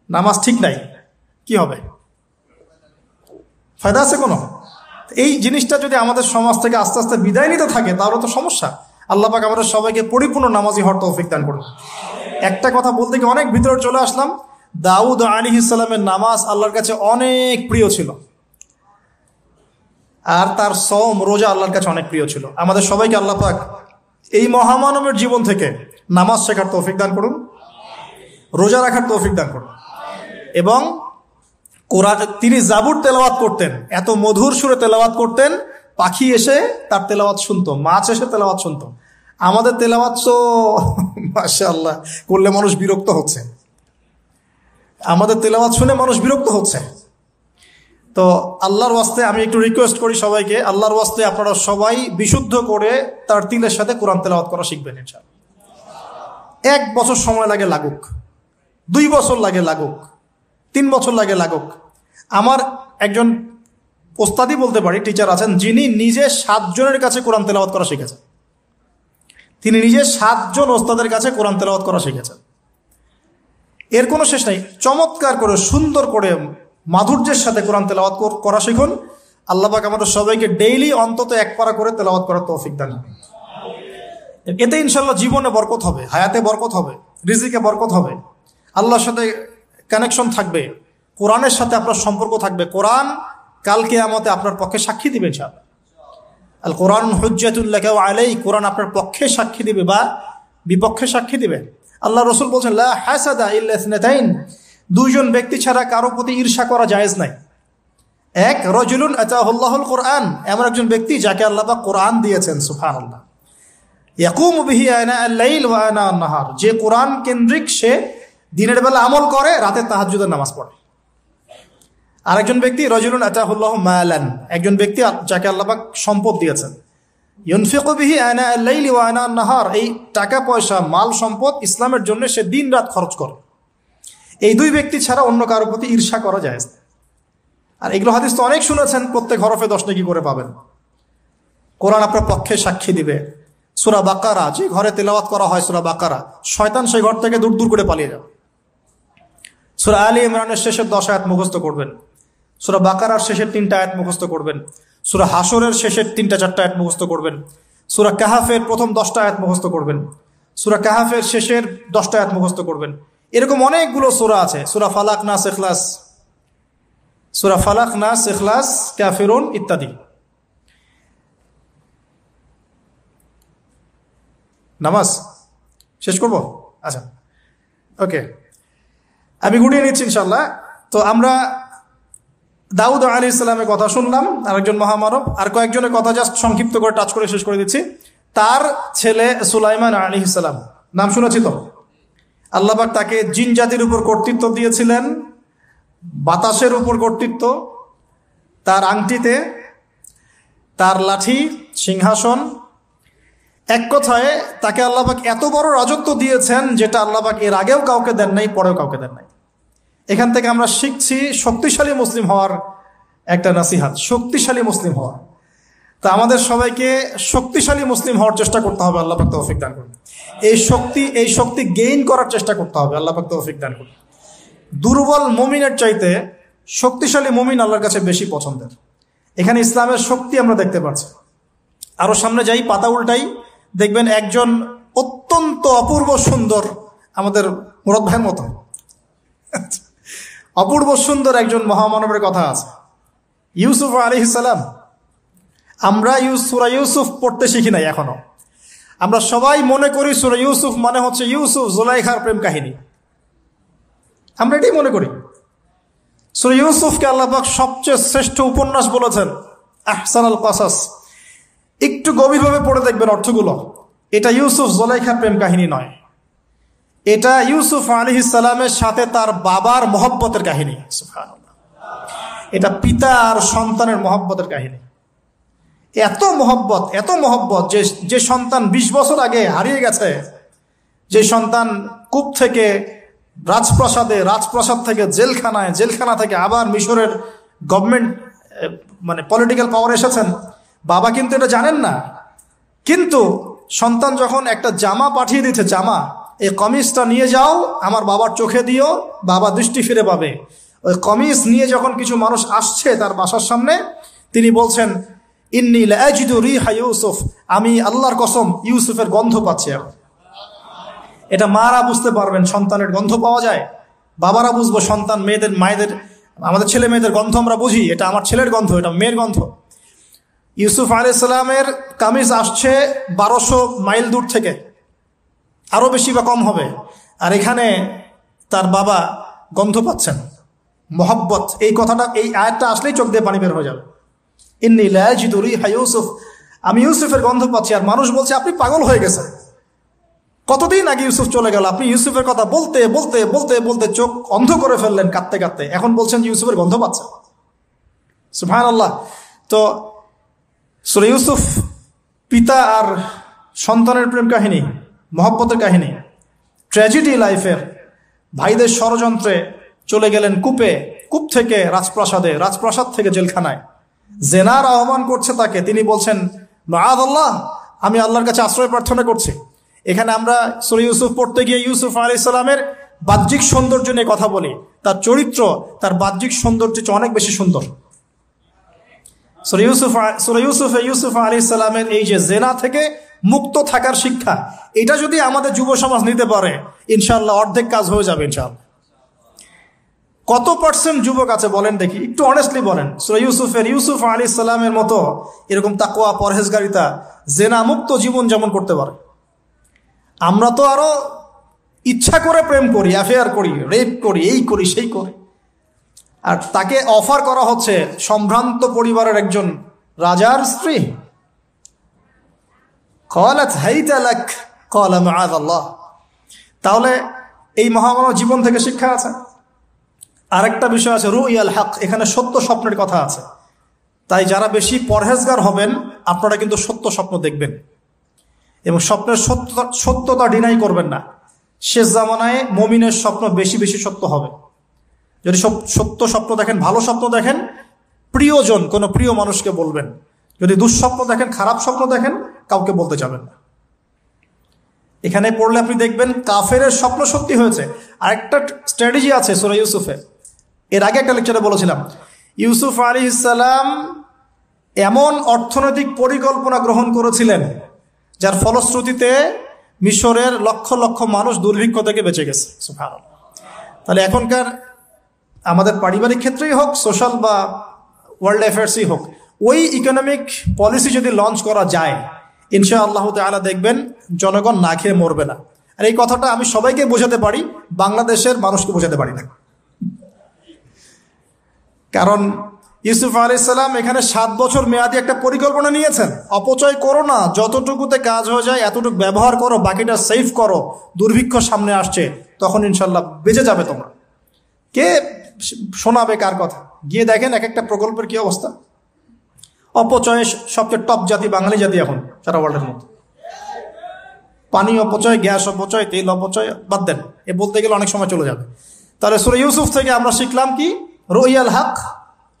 নামাজ ঠিক নাই, কি হবে? ফায়দা আছে কোনো? এই জিনিসটা যদি আমাদের সমাজ থেকে আস্তে আস্তে বিদায় নিতে থাকে তাহলে তো সমস্যা। আল্লাহ পাক আমাদের সবাইকে পরিপূর্ণ নামাজি হওয়ার তৌফিক দান করুন। একটা কথা বলতে গিয়ে অনেক ভিতরে চলে আসলাম। দাউদ আলাইহিস সালামের নামাজ আল্লাহর কাছে অনেক প্রিয় ছিল, আর তার সওম রোজা আল্লাহর কাছে অনেক প্রিয় ছিল। আমাদের সবাইকে আল্লাহ পাক এই মহামানবের জীবন থেকে নামাজ শেখার তৌফিক দান করুন, রোজা রাখার তৌফিক দান করুন। এবং কোরআন, তিনি জাবুর তেলাওয়াত করতেন, এত মধুর সুরে তেলাওয়াত করতেন, পাখি এসে তার তেলাওয়াত শুনতো, মাছ এসে তেলাওয়াত শুনতো। আমাদের তেলাওয়াত তো মাশাআল্লাহ করলে মানুষ বিরক্ত হচ্ছে, আমাদের তেলাওয়াত শুনে মানুষ বিরক্ত হচ্ছে। তো আল্লাহর ওয়াস্তে আমি একটু রিকোয়েস্ট করি সবাইকে, আল্লাহর ওয়াস্তে আপনারা সবাই বিশুদ্ধ করে তার তিলের সাথে কোরআন তেলাওয়াত করা শিখবেন ইনশাআল্লাহ। 1 বছর সময় লাগে লাগুক, 2 বছর লাগে লাগুক, 3 বছর লাগে লাগুক। আমার একজন ওস্তাদি বলতে পারি, টিচার আছেন, যিনি নিজে 7 জনের কাছে কোরআন তেলাওয়াত করা শিখেছেন। তিনি নিজে 7 জন ওস্তাদের কাছে কোরআন তেলাওয়াত করা শিখেছেন। এর কোনো শেষ নাই। চমৎকার করে, সুন্দর করে, মাধুর্যের সাথে কোরআন তেলাওয়াত করা শিখুন। আল্লাহ পাক আমাদের সবাইকে ডেইলি অন্তত 1 পারা করে তেলাওয়াত করার তৌফিক দান করুন। এতে ইনশাআল্লাহ জীবনে বরকত হবে, হায়াতে বরকত হবে, রিজিকে বরকত হবে, আল্লাহর সাথে কানেকশন থাকবে, কোরআনের সাথে আপনার সম্পর্ক থাকবে। কোরআন কাল কিয়ামতে আপনার পক্ষে সাক্ষী দিবে ইনশাআল্লাহ। আল কোরআন হুজ্জাতুল লাকা ওয়া আলাইক, কোরআন আপনার পক্ষে সাক্ষী দিবে বা বিপক্ষে সাক্ষী দিবে। আল্লাহ রাসূল বলেন লা হাসাদা ইল্লা ইসনাতাইন, 2 জন ব্যক্তি ছাড়া কারো প্রতি ঈর্ষা করা জায়েজ নাই। এক, রাজুলুন আতাহুল্লাহুল কোরআন, এমন একজন ব্যক্তি যাকে আল্লাহ পাক কোরআন দিয়েছেন, সুবহানাল্লাহ। ইয়াকুমু বিহি আনা আল-লাইল ওয়া আনা আন-নাহার, যে কোরআন কেন্দ্রিক, সে দিনের বেলা আমল করে, রাতে তাহাজ্জুদের নামাজ পড়ে। আরেকজন ব্যক্তি রাজুলুন আতাহুল্লাহু মালান, একজন ব্যক্তি যাকে আল্লাহ পাক সম্পদ দিয়েছেন, ইউনফিকু বিহি আনা আল-লাইল ওয়া আনা আন-নাহার, এই টাকা পয়সা, মাল সম্পদ ইসলামের জন্য সে দিন রাত খরচ করে। এই 2 ব্যক্তি ছাড়া অন্য কারোর প্রতি ঈর্ষা করা যায় না। আর এগুলো হাদিস তো অনেক শুনেছেন, প্রত্যেক হরফে 10 নেকি করে পাবেন। কোরআন আপনার পক্ষে সাক্ষী দিবে। সূরা বাকারা, যে ঘরে তেলাওয়াত করা হয় সূরা বাকারা, শয়তান সেই ঘর থেকে দূর দূর করে পালিয়ে যাবে। সূরা আলী ইমরানের শেষের 10 আয়াত মুখস্থ করবেন, সূরা বাকারার শেষের 3টা আয়াত মুখস্থ করবেন, সূরা হাশরের শেষের 3-4টা আয়াত মুখস্থ করবেন, সূরা কাহাফের প্রথম 10টা আয়াত মুখস্থ করবেন, সূরা কাহাফের শেষের 10টা আয়াত মুখস্থ করবেন। এরকম অনেকগুলো সূরা আছে, সূরা ফালাক, নাস, ইখলাস, সূরা ফালাক, নাস, ইখলাস, কাফিরুন ইত্যাদি। নামাজ শেষ করব? আচ্ছা, ওকে, আমি গুটিয়ে নিচ্ছি ইনশাআল্লাহ। তো আমরা দাউদ আলাইহিস সালামের কথা শুনলাম, আরেকজন মহামানব। আর কয়েকজনের কথা জাস্ট সংক্ষিপ্ত করে টাচ করে শেষ করে দিচ্ছি। তার ছেলে সুলাইমান আলাইহিস সালাম, নাম শুনেছি তো? আল্লাহ পাক তাকে জিন জাতির উপর কর্তৃত্ব দিয়েছিলেন, বাতাসের উপর কর্তৃত্ব, তার আংটিতে, তার লাঠি, সিংহাসন। এক কথায় তাকে আল্লাহ পাক এত বড় রাজত্ব দিয়েছেন যেটা আল্লাহ পাক এর আগেও কাউকে দেন নাই, পরেও কাউকে দেন নাই। এখান থেকে আমরা শিখছি শক্তিশালী মুসলিম হওয়ার একটা নাসিহাত, শক্তিশালী মুসলিম হওয়া। তা আমাদের সবাইকে শক্তিশালী মুসলিম হওয়ার চেষ্টা করতে হবে, আল্লাহ পাক তৌফিক দান করুন। এই শক্তি গেইন করার চেষ্টা করতে হবে, আল্লাহ পাক তৌফিক দান করুন। দুর্বল মুমিনের চাইতে শক্তিশালী মুমিন আল্লাহর কাছে বেশি পছন্দের। এখানে ইসলামের শক্তি আমরা দেখতে পাচ্ছি। আরো সামনে যাই, পাতা উল্টাই, দেখবেন একজন অত্যন্ত অপূর্ব সুন্দর, আমাদের মুরাদ ভাইয়ের মতো অপূর্ব সুন্দর একজন মহামানবের কথা আছে, ইউসুফ আলাইহিস সালাম। আমরা সূরা ইউসুফ পড়তে শিখি নাই এখনো। আমরা সবাই মনে করি সূরা ইউসুফ মানে হচ্ছে ইউসুফ জুলাইখার প্রেম কাহিনী, আমরা এটাই মনে করি। সূরা ইউসুফকে আল্লাহ পাক সবচেয়ে শ্রেষ্ঠ উপন্যাস বলেছেন, আহসানুল কসাস। একটু গভীরভাবে পড়ে দেখবেন অর্থগুলো। এটা ইউসুফ জুলাইখার প্রেম কাহিনী নয়, এটা ইউসুফ আলাইহিস সালামের সাথে তার বাবার মহব্বতের কাহিনী। সুবহানাল্লাহ, এটা পিতা আর সন্তানের মহব্বতের কাহিনী। এত মহব্বত যে সন্তান 20 বছর আগে হারিয়ে গেছে, যে সন্তান কূপ থেকে রাজপ্রাসাদে, রাজপ্রাসাদ থেকে জেলখানায়, জেলখানা থেকে আবার মিশরের গভর্নমেন্ট মানে পলিটিক্যাল পাওয়ার এসেছেন, বাবা কিন্তু এটা জানেন না। কিন্তু সন্তান যখন একটা জামা পাঠিয়ে দিচ্ছে, জামা, এই কমিজটা নিয়ে যাও, আমার বাবার চোখে দিও, বাবা দৃষ্টি ফিরে পাবে। ওই কমিজ নিয়ে যখন কিছু মানুষ আসছে তার বাসার সামনে, তিনি বলছেন, ইন্নী লাআজিদু রিহা ইউসুফ, আমি আল্লাহর কসম ইউসুফের গন্ধ পাচ্ছি। এটা মারা বুঝতে পারবেন, সন্তানের গন্ধ পাওয়া যায়। বাবারা বুঝবো, সন্তান মায়েদের আমাদের ছেলে মেয়েদের গন্ধ আমরা বুঝি, এটা আমার ছেলের গন্ধ, এটা মেয়ের গন্ধ। ইউসুফ আলাইহিস সালামের কামিজ আসছে 1200 মাইল দূর থেকে, আরো বেশি বা কম হবে, আর এখানে তার বাবা গন্ধ পাচ্ছেন, মহব্বত। এই কথাটা, এই আয়াতটা আসলেই চোখ দিয়ে পানি বের হয়ে যাবে। ইন্নী লাআজিদু রিহা ইউসুফ, আমি ইউসুফের গন্ধ পাচ্ছি। আর মানুষ বলছে, আপনি পাগল হয়ে গেছেন, কতদিন আগে ইউসুফ চলে গেল, আপনি ইউসুফের কথা বলতে বলতে বলতে বলতে চোখ অন্ধ করে ফেললেন কাঁদতে কাঁদতে, এখন বলছেন ইউসুফের গন্ধ পাচ্ছেন। সুবহানাল্লাহ। তো সূরা ইউসুফ পিতা আর সন্তানের প্রেম কাহিনী, মহব্বতের কাহিনী, ট্র্যাজেডি লাইফের। ভাইদের ষড়যন্ত্রে চলে গেলেন কূপে, কূপ থেকে রাজপ্রাসাদে, রাজপ্রাসাদ থেকে জেলখানায়। জেনার আহ্বান করছে তাকে, তিনি বলছেন, মাআযাল্লাহ, আমি আল্লাহর কাছে আশ্রয় প্রার্থনা করছি। এখানে আমরা সূরা ইউসুফ পড়তে গিয়ে ইউসুফ আলাইহিস সালামের বাহ্যিক সৌন্দর্য নিয়ে কথা বলি, তার চরিত্র তার বাহ্যিক সৌন্দর্যের চেয়ে অনেক বেশি সুন্দর। সূরা ইউসুফ আলাইহিস সালামের এই যে জেনা থেকে মুক্ত থাকার শিক্ষা, এটা যদি আমাদের যুব সমাজ নিতে পারে, ইনশাআল্লাহ অর্ধেক কাজ হয়ে যাবে ইনশাআল্লাহ। কত পার্সেন্ট যুবক আছে বলেন দেখি, একটু অনেস্টলি বলেন, সূরা ইউসুফ আলাইহিস সালামের মতো এরকম তাকওয়া, পরহেজগারিতা, জেনা মুক্ত জীবন যেমন করতে পারে। আমরা তো আরো ইচ্ছা করে প্রেম করি, অ্যাফেয়ার করি, রেপ করি, এই করি সেই করি। আর তাকে অফার করা হচ্ছে সম্ভ্রান্ত পরিবারের একজন রাজার স্ত্রী। ক্বালাত হাইতা লাক ক্বালা মাআযাল্লাহ। তাহলে এই মহামানব জীবন থেকে শিক্ষা আছে। আরেকটা বিষয় আছে, রুইয়াল হক, এখানে সত্য স্বপ্নের কথা আছে। তাই যারা বেশি পরহেজগার হবেন, আপনারা কিন্তু সত্য স্বপ্ন দেখবেন এবং স্বপ্নের সত্যতা ডিনাই করবেন না। শেষ জামানায় মুমিনের স্বপ্ন বেশি বেশি সত্য হবে। যদি সত্য স্বপ্ন দেখেন, ভালো স্বপ্ন দেখেন, প্রিয়জন কোনো প্রিয় মানুষকে বলবেন। যদি দুঃস্বপ্ন দেখেন, খারাপ স্বপ্ন দেখেন, কাউকে বলতে যাবেন না। এখানে পড়লে আপনি দেখবেন কাফেরের স্বপ্ন সত্যি হয়েছে। আরেকটা স্ট্র্যাটেজি আছে সূরা ইউসুফে, এর আগে একটা লেকচারে বলেছিলাম। ইউসুফ আলাইহিস সালাম এমন অর্থনৈতিক পরিকল্পনা গ্রহণ করেছিলেন যার ফলশ্রুতিতে মিশরের লক্ষ লক্ষ মানুষ দুর্ভিক্ষ থেকে বেঁচে গেছে। সুবহানাল্লাহ। তাহলে এখনকার আমাদের পারিবারিক ক্ষেত্রেই হোক, সোশ্যাল বা ওয়ার্ল্ড অ্যাফেয়ার্সই হোক, ওই ইকোনমিক পলিসি যদি লঞ্চ করা যায়, ইনশাআল্লাহ তাআলা দেখবেন জনগণ না খেয়ে মরবে না। আর এই কথাটা আমি সবাইকে বোঝাতে পারি, বাংলাদেশের মানুষকে বোঝাতে পারি না। কারণ ইউসুফ আলাইহিস সালাম এখানে 7 বছর মেয়াদি একটা পরিকল্পনা নিয়েছেন। অপচয় করো না, যতটুকুতে কাজ হয়ে যায় এতটুকু ব্যবহার করো, বাকিটা সেভ করো। দুর্ভিক্ষ সামনে আসছে, তখন ইনশাল্লাহ বেঁচে যাবে তোমরা। কে শোনাবে কার কথা? গিয়ে দেখেন এক একটা প্রকল্পের কি অবস্থা। অপচয়ে সবচেয়ে টপ জাতি বাঙালি জাতি এখন সারা ওয়ার্ল্ডের মধ্যে। পানি অপচয়, গ্যাস অপচয়, তেল অপচয়, বাদ দেন, এ বলতে গেলে অনেক সময় চলে যাবে। তাহলে সূরা ইউসুফ থেকে আমরা শিখলাম কি? রুইয়াল হক,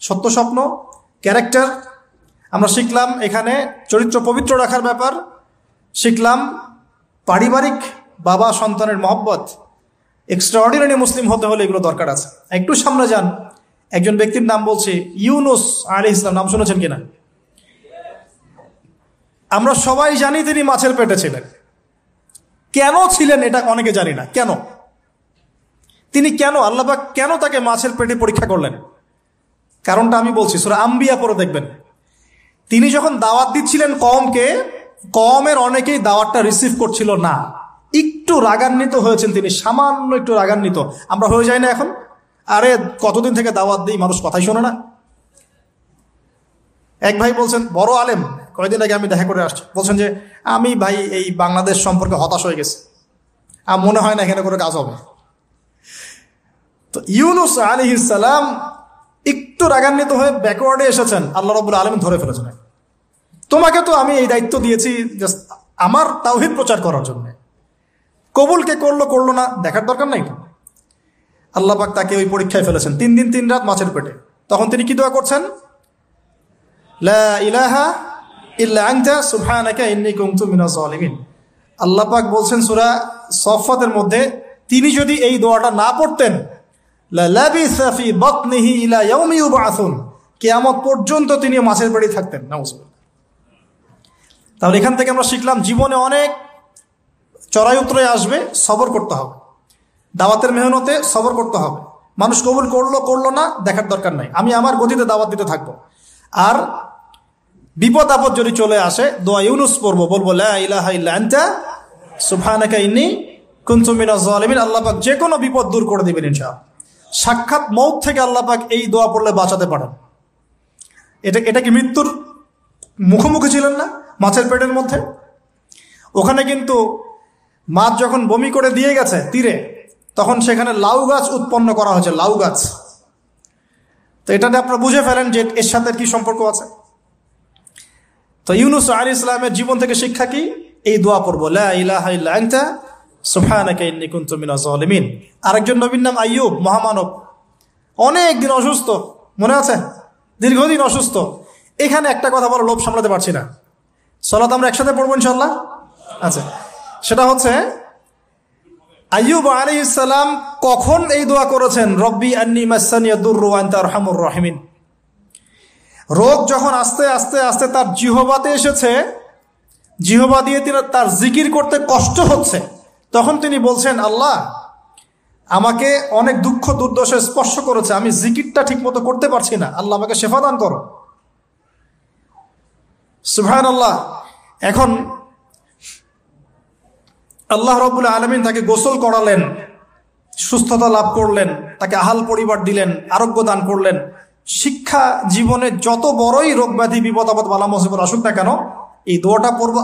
সত্য স্বপ্ন, ক্যারেক্টার। আমরা শিখলাম এখানে চরিত্র পবিত্র রাখার ব্যাপার, শিখলাম পারিবারিক বাবা সন্তানের মহব্বত। এক্সট্রাঅর্ডিনারি মুসলিম হতে হলে এগুলো দরকার আছে। একটু সামনে যান, একজন ব্যক্তির নাম বলছি, ইউনুস আলাইহিস সালাম। নাম শুনেছেন কিনা? আমরা সবাই জানি তিনি মাছের পেটে ছিলেন। কেন ছিলেন এটা অনেকে জানি না। কেন তিনি, কেন আল্লাহ পাক কেন তাকে মাছের পেটে পরীক্ষা করলেন? কারণটা আমি বলছি, সূরা আম্বিয়া পড়ে দেখবেন। তিনি যখন দাওয়াত দিচ্ছিলেন কওমকে, কওমের অনেকেই দাওয়াতটা রিসিভ করছিল না। একটু রাগান্বিত হয়েছেন তিনি, সামান্য একটু রাগান্বিত। আমরা হয়ে যাই না এখন? আরে কতদিন থেকে দাওয়াত দিই, মানুষ কথাই শোনে না। এক ভাই বলছেন, বড় আলেম, কয়েকদিন আগে আমি দেখা করে আসছি, বলছেন যে আমি ভাই এই বাংলাদেশ সম্পর্কে হতাশ হয়ে গেছি, আর মনে হয় না এখানে করে কাজ হবে। তো ইউনুস আলাইহিস সালাম একটু রাগান্বিত হয়ে ব্যাকওয়ার্ডে এসেছেন, আল্লাহ রাব্বুল আলামিন ধরে ফেলেছেন। তোমাকে তো আমি এই দায়িত্ব দিয়েছি জাস্ট আমার তাওহীদ প্রচার করার জন্য, কবুল কে করলো করলো না দেখার দরকার নাই। আল্লাহ পাক তাকে ওই পরীক্ষায় ফেলেছেন, 3 দিন 3 রাত মাছের পেটে। তখন তিনি কি দোয়া করছেন? লা ইলাহা ইল্লা আনতা সুবহানাকা ইন্নী কুনতু মিনাজ জালিমিন। আল্লাহ পাক বলছেন সূরা সফফাতের মধ্যে, তিনি যদি এই দোয়াটা না পড়তেন, লা লাবিসা ফি বাতনিহি ইলা ইয়াউমি ইউবআসুন, কিয়ামত পর্যন্ত তিনি মাছের পেটেই থাকতেন। নাউজুবিল্লাহ। তাহলে এখান থেকে আমরা শিখলাম জীবনে অনেক চড়াই উতরাই আসবে, সবর করতে হবে। দাওয়াতের মেহনতে সবর করতে হবে। মানুষ কবুল করলো করলো না দেখার দরকার নাই, আমি আমার গতিতে দাওয়াত দিতে থাকবো। আর বিপদ আপদ যদি চলে আসে, দোয়া ইউনুস পড়বো, বলবো লা ইলাহা ইল্লা আনতা সুবহানাকা ইন্নী কুনতু মিনাজ জালিমিন। আল্লাহ পাক যে কোনো বিপদ দূর করে দিবেন ইনশাআল্লাহ। সাক্ষাৎ মউত থেকে আল্লাহ পাক এই দোয়া পড়লে বাঁচাতে পারেন। এটা কি মৃত্যুর মুখোমুখি ছিলেন না মাছের পেটের মধ্যে? ওখানে কিন্তু মাছ যখন বমি করে দিয়ে গেছে তীরে, তখন সেখানে লাউ গাছ উৎপন্ন করা হয়েছে, লাউ গাছ। তো এটাতে আপনারা বুঝে ফেলেন যে এর সাথে কি সম্পর্ক আছে। তো ইউনুস আলাইহিস সালামের জীবন থেকে শিক্ষা কি? এই দোয়া পড়বো, লা ইলাহা ইল্লা আনতা সুবহানাকা ইন্নী কুনতু মিনাজ জালিমিন। আরেকজন নবীর নাম আইয়ুব, মহামানব, অনেক দিন অসুস্থ, মনে আছে? দীর্ঘদিন অসুস্থ। এখানে একটা কথা বলো, লোভ সামলাতে পারছি না। সালাত আমরা একসাথে পড়বো ইনশাআল্লাহ। আচ্ছা, সেটা হচ্ছে আইয়ুব আলাইহিস সালাম কখন এই দোয়া করেছেন? রব্বি আন্নী মাসানিয়া দুররু ওয়া আনতা আরহামুর রাহিমিন। রোগ যখন আস্তে আস্তে আস্তে তার জিহ্বাতে এসেছে, জিহ্বা দিয়ে তার জিকির করতে কষ্ট হচ্ছে, তখন তিনি বলছেন, আল্লাহ আমাকে অনেক দুঃখ দুর্দশা স্পর্শ করেছে, আমি জিকিরটা ঠিক মতো করতে পারছি না, আল্লাহ আমাকে শেফা দান করো। সুবহানাল্লাহ। এখন আল্লাহ রাব্বুল আলামিন তাকে গোসল করালেন, সুস্থতা লাভ করলেন, তাকে আহাল পরিবার দিলেন, আরোগ্য দান করলেন। শিক্ষা জীবনে যত বড়ই রোগ ব্যাধি বিপদ আপদ বালা মুসিবত আসুক না কেন, এই দোয়াটা পড়বো,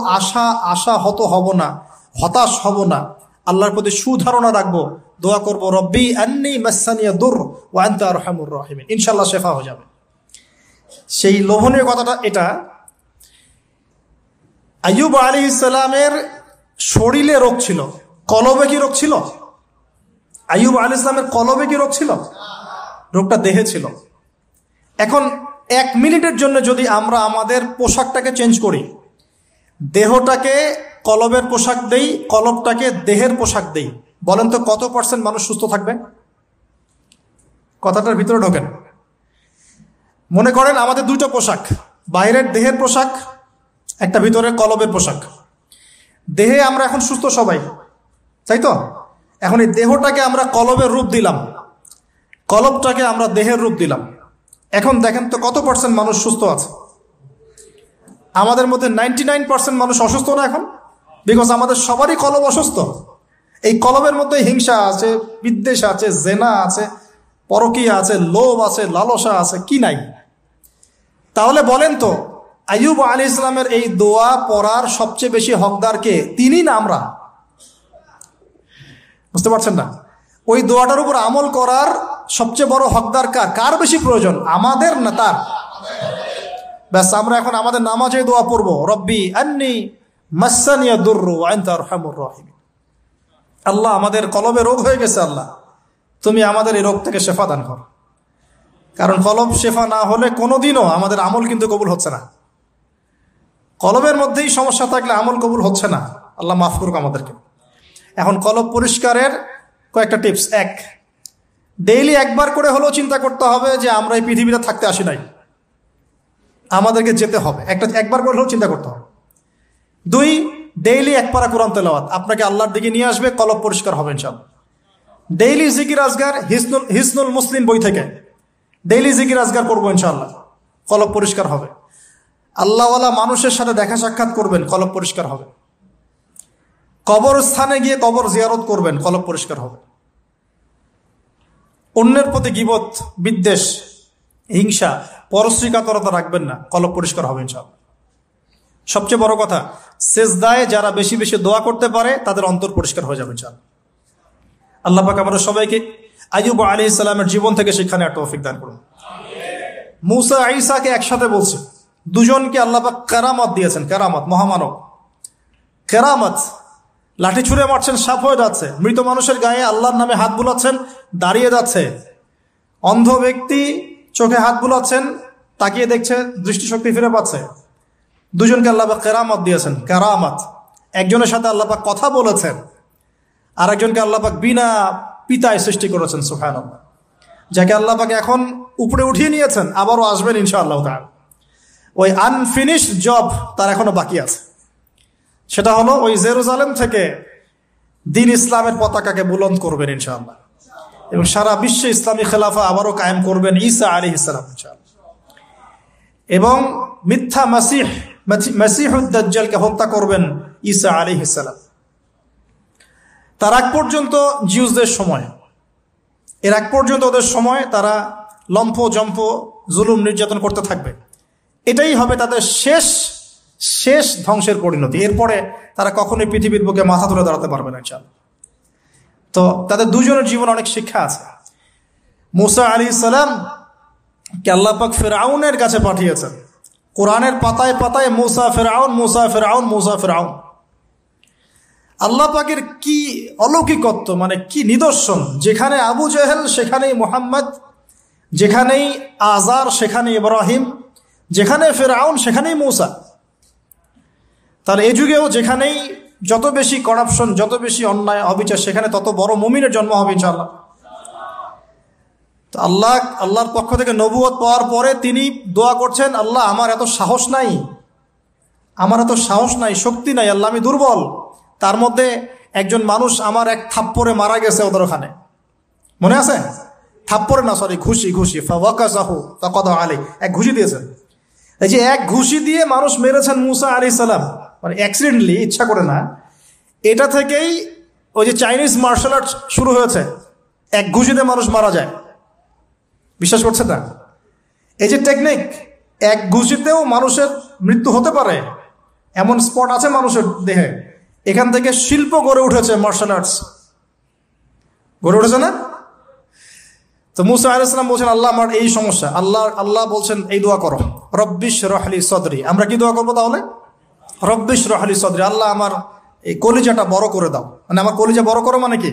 আশাহত হব না, হতাশ হব না, আল্লাহর প্রতি সুধারণা রাখবো, দোয়া করবো রব্বি আন্নী মাসানিয়া দুর ওয়া আনতা আরহামুর রাহিমিন। ইনশাআল্লাহ শেফা হয়ে যাবে। সেই লোভনীয় কথাটা এটা। আইয়ুব আলাইহিস সালামের শরীরে রোগ ছিল, কলবে কি রোগ ছিল? আইয়ুব আলাইহিস সালামের কলবে কি রোগ ছিল? রোগটা দেহে ছিল। এখন 1 মিনিটের জন্য যদি আমরা আমাদের পোশাকটাকে চেঞ্জ করি, দেহটাকে কলবের পোশাক দেই, কলবটাকে দেহের পোশাক দেই, বলেন তো কত % মানুষ সুস্থ থাকবে? কথাটার ভিতরে ঢোকেন। মনে করেন আমাদের 2টা পোশাক, বাইরের দেহের পোশাক, একটা ভিতরে কলবের পোশাক। দেহে আমরা এখন সুস্থ সবাই, তাই তো? এখন এই দেহটাকে আমরা কলবের রূপ দিলাম, কলবটাকে আমরা দেহের রূপ দিলাম। এখন দেখেন তো কত % মানুষ সুস্থ আছে? আমাদের মধ্যে 99% মানুষ অসুস্থ না এখন? বিকজ আমাদের সবারই কলব অসুস্থ। এই কলবের মধ্যে হিংসা আছে, বিদ্বেষ আছে, জেনা আছে, পরকীয়া আছে, লোভ আছে, লালসা আছে, কি নাই? তাহলে বলেন তো আইয়ুব আলাইহিস সালামের এই দোয়া পড়ার সবচেয়ে বেশি হকদার কে? তিনি না আমরা? বুঝতে পারছেন না? ওই দোয়াটার উপর আমল করার সবচেয়ে বড় হকদার কার বেশি প্রয়োজন, আমাদের না তার? ব্যাস, আমরা এখন আমাদের নামাজে দোয়া পড়বো, রব্বি আন্নী মাসানিয়া দুররু ওয়া আনতা আরহামুর রাহিমিন। আল্লাহ আমাদের কলবে রোগ হয়ে গেছে, আল্লাহ তুমি আমাদের এই রোগ থেকে শেফা দান করো। কারণ কলব শেফা না হলে কোনোদিনও আমাদের আমল কিন্তু কবুল হচ্ছে না। কলবের মধ্যেই সমস্যা থাকলে আমল কবুল হচ্ছে না। আল্লাহ মাফ করুক আমাদেরকে। এখন কলব পরিষ্কারের কয়েকটা টিপস। এক, ডেইলি একবার করে হলেও চিন্তা করতে হবে যে আমরা এই পৃথিবীতে থাকতে আসি নাই, আমাদেরকে যেতে হবে। একবার করে হলেও চিন্তা করতে হবে। দুই, ডেইলি এক পারা কোরআন তেলাওয়াত আপনাকে আল্লাহর দিকে নিয়ে আসবে, কলব পরিষ্কার হবে ইনশাআল্লাহ। ডেইলি জিকির আজগার, হিসনুল মুসলিম বই থেকে ডেইলি জিকির আজগার করবো ইনশাআল্লাহ, কলব পরিষ্কার হবে। আল্লাহওয়ালা মানুষের সাথে দেখা সাক্ষাৎ করবেন, কলব পরিষ্কার হবে। কবরস্থানে গিয়ে কবর জিয়ারত করবেন, কলব পরিষ্কার হবে। অন্যের প্রতি গীবত, বিদ্বেষ, হিংসা, পরশ্রীকাতরতা রাখবেন না, কলব পরিষ্কার হবে ইনশাআল্লাহ। সবচেয়ে বড় কথা, সেজদায় যারা বেশি বেশি দোয়া করতে পারে তাদের অন্তর পরিষ্কার হয়ে যাবে ইনশাআল্লাহ। আল্লাহ পাক আমাদের সবাইকে আইয়ুব আলাইহিস সালামের জীবন থেকে শিক্ষা নেওয়ার তৌফিক দান করুন। মুসা ঈসাকে একসাথে বলছে, দুজনকে আল্লাহ পাক কেরামত দিয়েছেন, কেরামত, মহামানব কেরামত। লাঠি ছুঁড়ে মারছেন, সাপ হয়ে যাচ্ছে। মৃত মানুষের গায়ে আল্লাহর নামে হাত বুলাচ্ছেন, দাঁড়িয়ে যাচ্ছে। অন্ধ ব্যক্তি চোখে হাত বুলাচ্ছেন, তাকিয়ে দেখছে, দৃষ্টিশক্তি ফিরে পাচ্ছে। দুজনকে আল্লাহ পাক কেরামত দিয়েছেন, কেরামত। একজনের সাথে আল্লাহ পাক কথা বলেছেন, আর একজনকে আল্লাহ পাক বিনা পিতায় সৃষ্টি করেছেন, সুবহানাল্লাহ। যাকে আল্লাহ পাক এখন উপরে উঠিয়ে নিয়েছেন, আবারও আসবেন ইনশাআল্লাহ তাআলা। ওই আনফিনিশড জব তার এখনো বাকি আছে। সেটা হলো ওই জেরুজালেম থেকে দিন ইসলামের পতাকাকে বুলন্দ করবেন ইনশাআল্লাহ, এবং সারা বিশ্বে ইসলামী খেলাফা আবারও কায়েম করবেন ঈসা আলাইহিস সালাম ইনশাআল্লাহ। এবং মিথ্যা মাসিহুদ দাজ্জালকে হত্যা করবেন ঈসা আলাইহিস সালাম। তার আগ পর্যন্ত জিউসদের সময়, এর আগ পর্যন্ত ওদের সময় তারা লম্ফ জম্প জুলুম নির্যাতন করতে থাকবে। এটাই হবে তাদের শেষ ধ্বংসের পরিণতি। এরপরে তারা কখনোই পৃথিবীর বুকে মাথা তুলে দাঁড়াতে পারবে না ইনশাআল্লাহ। তো তাদের দুজনের জীবনে অনেক শিক্ষা আছে। মুসা আলাইহিস সালাম কে আল্লাহ পাক ফিরআউনের কাছে পাঠিয়েছেন। কোরআনের পাতায় পাতায় মুসা ফিরআউন, মুসা ফিরআউন, মুসা ফিরআউন। আল্লাহ পাকের কি অলৌকিকত্ব, মানে কি নিদর্শন! যেখানে আবু জেহেল সেখানেই মুহাম্মদ, যেখানেই আজার সেখানে ইব্রাহিম, যেখানে ফিরআউন সেখানেই মুসা। তার এই যুগেও যেখানেই যত বেশি করাপশন, যত বেশি অন্যায় অবিচার, সেখানে তত বড় মুমিনের জন্ম হবে ইনশাআল্লাহ। তো আল্লাহর পক্ষ থেকে নবুয়ত পাওয়ার পরে তিনি দোয়া করছেন, আল্লাহ আমার এত সাহস নাই, শক্তি নাই, আল্লাহ আমি দুর্বল। তার মধ্যে একজন মানুষ আমার এক থাপ্পড়ে মারা গেছে ওদের ওখানে, মনে আছে? থাপ্পড়ে না, সরি, ঘুষি ফাওয়াকাযাহু ফাকাদা আলাইহি, এক ঘুষি দিয়েছেন। এই যে এক ঘুষি দিয়ে মানুষ মেরেছেন মুসা আলাইহিস সালাম, মানে অ্যাক্সিডেন্টলি, ইচ্ছা করে না। এটা থেকেই ওই যে চাইনিজ মার্শাল আর্ট শুরু হয়েছে, এক ঘুষিতে মানুষ মারা যায়। বিশ্বাস করছে না? এই যে টেকনিক, এক ঘুষিতেও মানুষের মৃত্যু হতে পারে, এমন স্পট আছে মানুষের দেহে। এখান থেকে শিল্প গড়ে উঠেছে, মার্শাল আর্টস গড়ে উঠেছে না? তো মুসা আলাইহিস সালাম বলছেন, আল্লাহ আমার এই সমস্যা। আল্লাহ বলছেন এই দোয়া করো, রব্বিশ রহলি সদরি। আমরা কি দোয়া করবো তাহলে? রব্বিশ রহলি সদরি, আল্লাহ আমার এই কলিজাটা বড় করে দাও। মানে আমার কলিজা বড় করো মানে কি?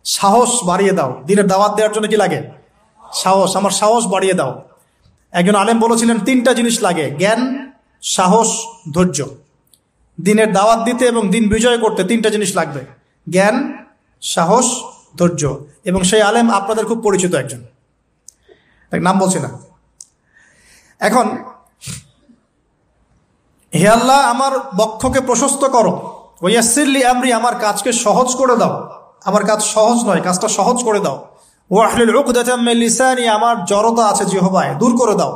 সাহস বাড়িয়ে দাও। দিনের দাওয়াত দেওয়ার জন্য কি লাগে? সাহস। আমার সাহস বাড়িয়ে দাও। একজন আলেম বলেছিলেন 3টা জিনিস লাগে, জ্ঞান, সাহস, ধৈর্য। দিনের দাওয়াত দিতে এবং দিন বিজয় করতে 3টা জিনিস লাগবে, জ্ঞান, সাহস, ধৈর্য। এবং সেই আলেম আপনাদের খুব পরিচিত একজন, নাম বলছি না। এখন হে আল্লাহ, আমার বক্ষকে প্রশস্ত করো, ওয়াসসিরলি আমরি, আমার কাজকে সহজ করে দাও। আমার কাজ সহজ নয়, কাজটা সহজ করে দাও। ওয়াহলুল উকদাতাম মিন লিসানি, আমার জড়তা আছে জিহ্বায়, দূর করে দাও।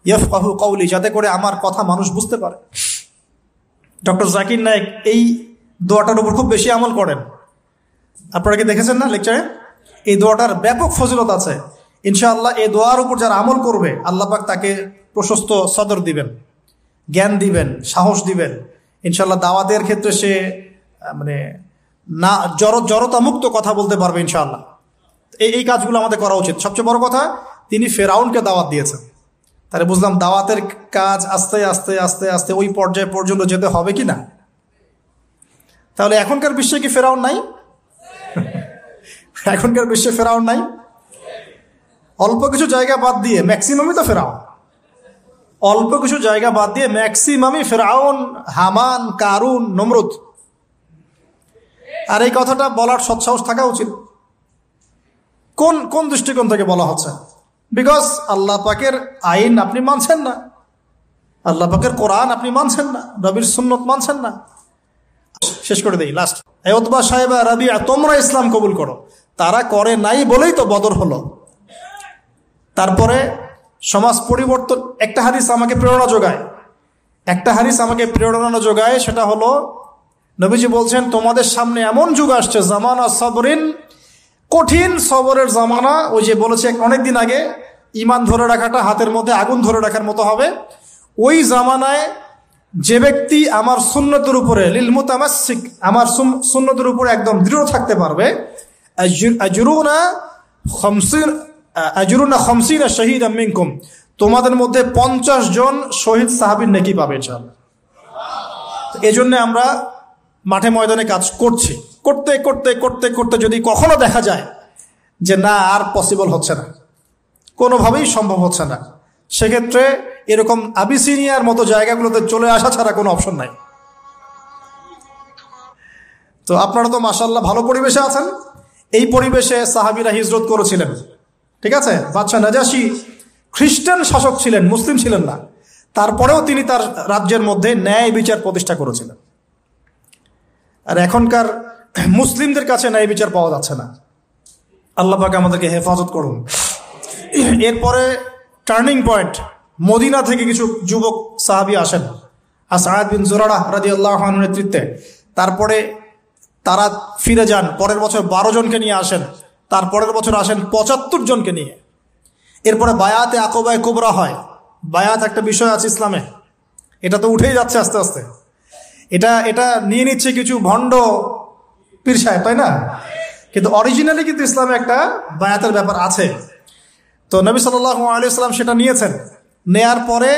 ইয়াফকাহু কওলি, যাতে করে আমার কথা মানুষ বুঝতে পারে। ডক্টর জাকির নায়েক এই দোয়াটার উপর খুব বেশি আমল করেন। আপনারা কি দেখেছেন না লেকচারে? এই দোয়াটার ব্যাপক ফজিলত আছে। ইনশাআল্লাহ এই দোয়ার উপর যারা আমল করবে, আল্লাহ পাক তাকে প্রশস্ত সদর দিবেন, জ্ঞান দিবেন, সাহস দিবেন। ইনশাআল্লাহ দাওয়াতের ক্ষেত্রে সে মানে না জড়তা মুক্ত কথা বলতে পারবে ইনশাআল্লাহ। এই কাজগুলো আমাদের করা উচিত। সবচেয়ে বড় কথা, তিনি ফেরাউনকে দাওয়াত দিয়েছেন। তাহলে বুঝলাম দাওয়াতের কাজ আস্তে আস্তে আস্তে আস্তে ওই পর্যায়ে পর্যন্ত যেতে হবে কি না। তাহলে এখনকার বিশ্বে কি ফেরাউন নাই? এখনকার বিশ্বে ফেরাউন নাই? অল্প কিছু জায়গা বাদ দিয়ে ম্যাক্সিমামই তো ফেরাউন, অল্প কিছু জায়গা বাদ দিয়ে ম্যাক্সিমামই ফেরাউন, হামান, কারুন, নমরুদ। আর এই কথাটা বলার সৎসাহস থাকা উচিত। কোন কোন দৃষ্টিকোণ থেকে বলা হচ্ছে? বিকজ আল্লাহ পাকের আইন আপনি মানছেন না, আল্লাহ পাকের কোরআন আপনি মানছেন না, নবীর সুন্নত মানছেন না। শেষ করে দেই লাস্ট। উতবা সাহেবা রাবিয়া, তোমরা ইসলাম কবুল করো। তারা করে নাই বলেই তো বদর হলো। তারপরে সমাজ পরিবর্তন, একটা হাদিস আমাকে প্রেরণা যোগায়, একটা হাদিস আমাকে প্রেরণা যোগায়, সেটা হলো নবীজি বলছেন তোমাদের সামনে এমন যুগ আসছে, জামানা সবরিন, কঠিন সবরের জামানা। ওই যে বলেছে অনেকদিন আগে, ইমান ধরে রাখাটা হাতের মধ্যে আগুন ধরে রাখার মতো হবে। ওই জামানায় যে ব্যক্তি আমার সুন্নতের উপরে লিল মুতামাসসিক, আমার সুন্নতের উপরে একদম দৃঢ় থাকতে পারবে, আজরুনা খামসিনা শাহীদাম মিনকুম, তোমাদের মধ্যে 50 জন শহীদ সাহাবীর নেকি পাবে ইনশাআল্লাহ। এই জন্য আমরা মাঠে ময়দানে কাজ করছি। করতে করতে করতে করতে যদি কখনো দেখা যায় যে না আর পসিবল হচ্ছে না, কোনোভাবেই সম্ভব হচ্ছে না, সেক্ষেত্রে এরকম আবিসিনিয়ার মতো জায়গাগুলোতে চলে আসা ছাড়া কোনো অপশন নাই। তো আপনারা তো মাশাআল্লাহ ভালো পরিবেশে আছেন। এই পরিবেশে সাহাবীরা হিজরত করেছিলেন, ঠিক আছে। বাদশাহ নাজাশী খ্রিস্টান শাসক ছিলেন, মুসলিম ছিলেন না, তারপরেও তিনি তার রাজ্যের মধ্যে ন্যায় বিচার প্রতিষ্ঠা করেছিলেন। আর এখনকার মুসলিমদের কাছে ন্যায় বিচার পাওয়া যাচ্ছে না। আল্লাহ পাক আমাদেরকে হেফাজত করুন। এরপরে টার্নিং পয়েন্ট, মদিনা থেকে কিছু যুবক সাহাবী আসেন আসআদ বিন জুরারা রাদিয়াল্লাহু আনহুর নেতৃত্বে। তারপরে তারা ফিরে যান, পরের বছর 12 জনকে নিয়ে আসেন, তারপরের বছর আসেন 75 জনকে নিয়ে। এরপরে বায়াতে আকবায়ে কুবরা হয়। বায়াত একটা বিষয় আছে ইসলামে, এটা তো উঠেই যাচ্ছে আস্তে আস্তে। এটা নিয়ে নিচ্ছে কিছু ভণ্ড পীর সাহেব, তাই না? কিন্তু অরিজিনালি কিন্তু ইসলামে একটা বায়াতের ব্যাপার আছে। তো নবী সাল্লাল্লাহু আলাইহি ওয়াসাল্লাম সেটা নিয়েছেন। নেয়ার পরে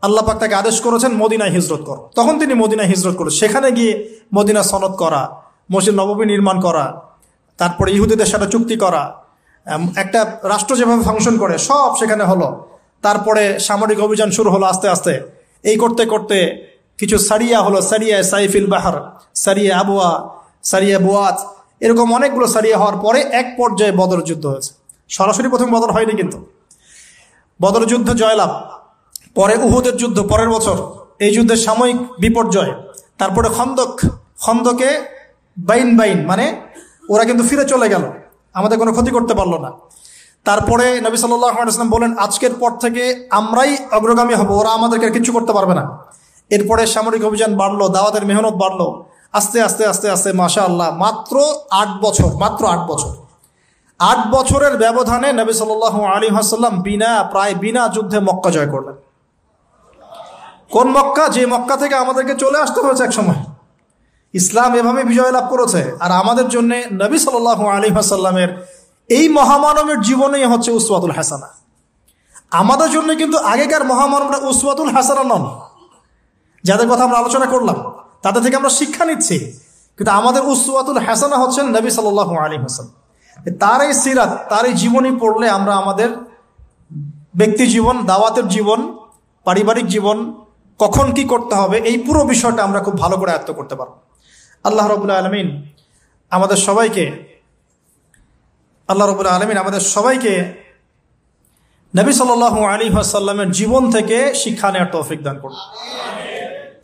আল্লাহ পাক তাকে আদেশ করেছেন মদিনায় হিজরত কর। তখন তিনি মদিনায় হিজরত করে সেখানে গিয়ে মদিনা সনদ করা, মসজিদ নববী নির্মাণ করা, তারপরে ইহুদিদের সাথে চুক্তি করা, একটা রাষ্ট্র যেভাবে ফাংশন করে সব সেখানে হলো। তারপরে সামরিক অভিযান শুরু হলো আস্তে আস্তে। এই করতে করতে কিছু সারিয়া হলো, সারিয়া সাইফিল বাহার, সারিয়া আবুয়া, সারিয়া বুয়াত, এরকম অনেকগুলো সারিয়া হওয়ার পরে এক পর্যায়ে বদর যুদ্ধ হয়েছে। সরাসরি প্রথম বদর হয়নি, কিন্তু বদর যুদ্ধ জয়লাভ, পরে উহুদের যুদ্ধ পরের বছর, এই যুদ্ধের সাময়িক বিপর্যয়। তারপরে খন্দকে বাইন মানে ওরা কিন্তু ফিরে চলে গেল, আমাদের কোনো ক্ষতি করতে পারলো না। তারপরে নবী সাল্লাল্লাহু আলাইহি ওয়াসাল্লাম বলেন আজকের পর থেকে আমরাই অগ্রগামী হব, ওরা আমাদেরকে কিছু করতে পারবে না। এরপরে সামরিক অভিযান বাড়লো, দাওয়াতের মেহনত বাড়লো, আস্তে আস্তে আস্তে আস্তে মাশাআল্লাহ মাত্র 8 বছর, মাত্র 8 বছর, 8 বছরের ব্যবধানে নবী সাল্লাল্লাহু আলাইহি ওয়াসাল্লাম প্রায় বিনা যুদ্ধে মক্কা জয় করলেন। কোন মক্কা? যে মক্কা থেকে আমাদেরকে চলে আসতে হয়েছে এক সময়। ইসলাম এভাবে বিজয় লাভ করেছে। আর আমাদের জন্য নবী সাল্লাল্লাহু আলাইহি ওয়াসাল্লামের এই মহামানবের জীবনেই হচ্ছে উসওয়াতুল হাসানা। আমাদের জন্য কিন্তু আগেকার মহামানবরা উসওয়াতুল হাসানা নন, যাদের কথা আমরা আলোচনা করলাম তাদের থেকে আমরা শিক্ষা নিচ্ছি, কিন্তু আমাদের উসওয়াতুল হাসানা হচ্ছেন নবী সাল্লাল্লাহু আলাইহি ওয়াসাল্লাম। তার এই সিরাত, তার এই জীবনী পড়লে আমরা আমাদের ব্যক্তি জীবন, দাওয়াতের জীবন, পারিবারিক জীবন, কখন কি করতে হবে, এই পুরো বিষয়টা আমরা খুব ভালো করে আয়ত্ত করতে পারব। আল্লাহ রাব্বুল আলামিন আমাদের সবাইকে নবী সাল্লাল্লাহু আলাইহি ওয়াসাল্লামের জীবন থেকে শিক্ষা নেওয়ার তৌফিক দান করুন।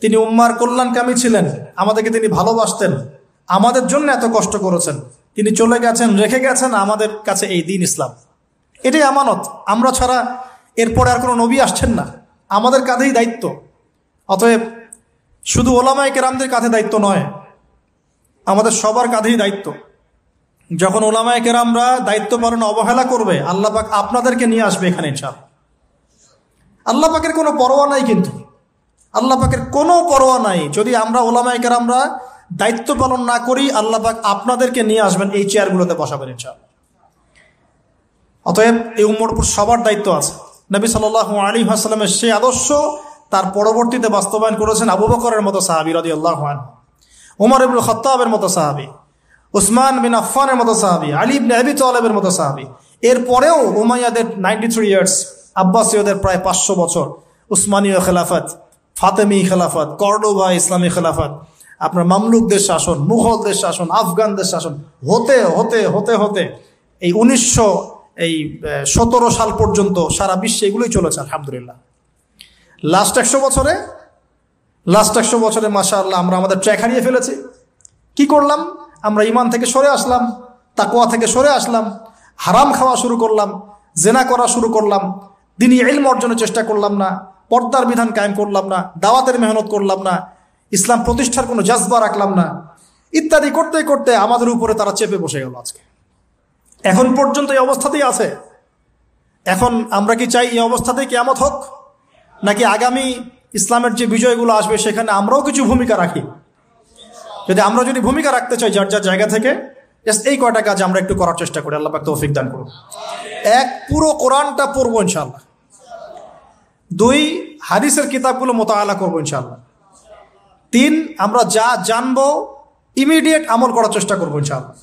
তিনি উম্মার কল্যাণকামী ছিলেন, আমাদেরকে তিনি ভালোবাসতেন, আমাদের জন্য এত কষ্ট করেছেন, তিনি চলে গেছেন, রেখে গেছেন আমাদের কাছে এই দ্বীন ইসলাম। এটাই আমানত। আমরা ছাড়া এরপরে আর কোনো নবী আসছেন না, আমাদের কাঁধেই দায়িত্ব। অতএব শুধু ওলামায়ে কেরামদের কাঁধে দায়িত্ব নয়, আমাদের সবার কাঁধেই দায়িত্ব। যখন ওলামায়ে কেরামরা দায়িত্ব পালনে অবহেলা করবে, আল্লাহ পাক আপনাদেরকে নিয়ে আসবে এখানে ইনশাআল্লাহ। আল্লাহ পাকের কোনো পরোয়া নাই, কিন্তু আল্লাহ পাকের কোনো পরোয়া নাই। যদি আমরা ওলামায়ে কেরামরা দায়িত্ব পালন না করি, আল্লাহ পাক আপনাদেরকে নিয়ে আসবেন, এই চেয়ারগুলোতে বসাবেন ইনশাআল্লাহ। অতএব এই উম্মর উপর সবার দায়িত্ব আছে। নবী সাল্লাল্লাহু আলাইহি ওয়াসাল্লামের সেই আদর্শ তার পরবর্তীতে বাস্তবায়ন করেছেন আবু বকরের মতো সাহাবী রাদিয়াল্লাহু আনহু, ওমর ইবনে খাত্তাবের মতো সাহাবী, উসমান বিন আফফানের মতো সাহাবী, আলী ইবনে আবি তালেবের মতো সাহাবী। এরপরেও উমাইয়াদের 93 ইয়ার্স, আব্বাসীয়দের প্রায় 500 বছর, উসমানীয় খেলাফত, ফাতেমি খেলাফত, কর্ডোবা ইসলামী খেলাফত, আপনার মামলুকদের শাসন, মুঘলদের শাসন, আফগানদের শাসন হতে হতে হতে হতে এই 1917 সাল পর্যন্ত সারা বিশ্বে এগুলোই চলেছে আলহামদুলিল্লাহ। লাস্ট 100 বছরে মাশাআল্লাহ আমরা আমাদের ট্র্যাক হারিয়ে ফেলেছি। কি করলাম? আমরা ঈমান থেকে সরে আসলাম, তাকওয়া থেকে সরে আসলাম, হারাম খাওয়া শুরু করলাম, জেনা করা শুরু করলাম, দ্বীনি ইলম অর্জনের চেষ্টা করলাম না, পর্দার বিধান কায়েম করলাম না, দাওয়াতের মেহনত করলাম না, ইসলাম প্রতিষ্ঠার কোনো জাজবা রাখলাম না, ইত্যাদি করতে করতে আমাদের উপরে তারা চেপে বসে গেল। আজকে এখন পর্যন্ত এই অবস্থাতেই আছে। এখন আমরা কি চাই এই অবস্থাতেই কিয়ামত হোক, নাকি আগামী ইসলামের যে বিজয়গুলো আসবে সেখানে আমরাও কিছু ভূমিকা রাখি? যদি ভূমিকা রাখতে চাই যার যার জায়গা থেকে, এই কয়টা কাজ আমরা একটু করার চেষ্টা করি। আল্লাহ পাক তৌফিক দান করুন। 1, পুরো কোরআনটা পড়বো ইনশাআল্লাহ। 2, হাদিসের কিতাবগুলো মোতাআলা করবো ইনশাআল্লাহ। 3, আমরা যা জানবো ইমিডিয়েট আমল করার চেষ্টা করবো ইনশাআল্লাহ।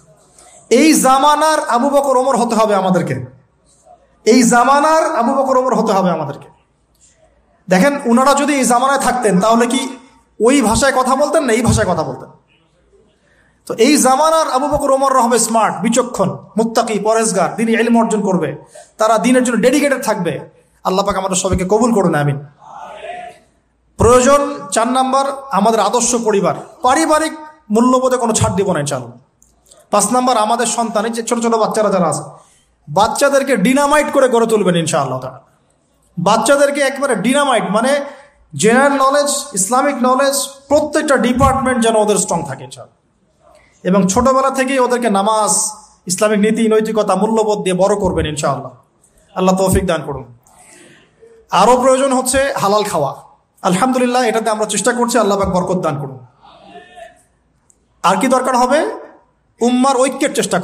এই জামানার আবু বকর ওমর হতে হবে আমাদেরকে, দেখেন উনারা যদি এই জামানায় থাকতেন তাহলে কি ওই ভাষায় কথা বলতেন না এই ভাষায় কথা বলতেন? তো এই জামানার আবু বকর ওমররা হবে স্মার্ট, বিচক্ষণ, মুত্তাকি, পরেজগার, দ্বীনি ইলম অর্জন করবে, তারা দ্বীনের জন্য ডেডিকেটেড থাকবে। আল্লাহ পাক আমাদের সবাইকে কবুল করুন, আমিন। প্রয়োজন 4 নাম্বার, আমাদের আদর্শ পরিবার, পারিবারিক মূল্যবোধে কোনো ছাড় দিব না ইনশাআল্লাহ। 5 নাম্বার, আমাদের সন্তান, এই যে ছোট ছোট বাচ্চারা যারা আছে, বাচ্চাদেরকে ডিনামাইট করে গড়ে তুলবেন ইনশাআল্লাহ। বাচ্চাদেরকে একবারে ডিনামাইট, মানে জেনারেল নলেজ, ইসলামিক নলেজ, প্রত্যেকটা ডিপার্টমেন্ট যেন ওদের স্ট্রং থাকে ইনশাআল্লাহ। এবং ছোটবেলা থেকেই ওদেরকে নামাজ, ইসলামিক নীতি নৈতিকতা, মূল্যবোধ দিয়ে বড় করবেন ইনশাআল্লাহ। আল্লাহ তৌফিক দান করুন। আরও প্রয়োজন হচ্ছে হালাল খাওয়া। আলহামদুলিল্লাহ এটাতে আমরা চেষ্টা করছি, আল্লাহ পাক বরকত দান করুন। আর কি দরকার হবে? উম্মার ঐক্যের চেষ্টা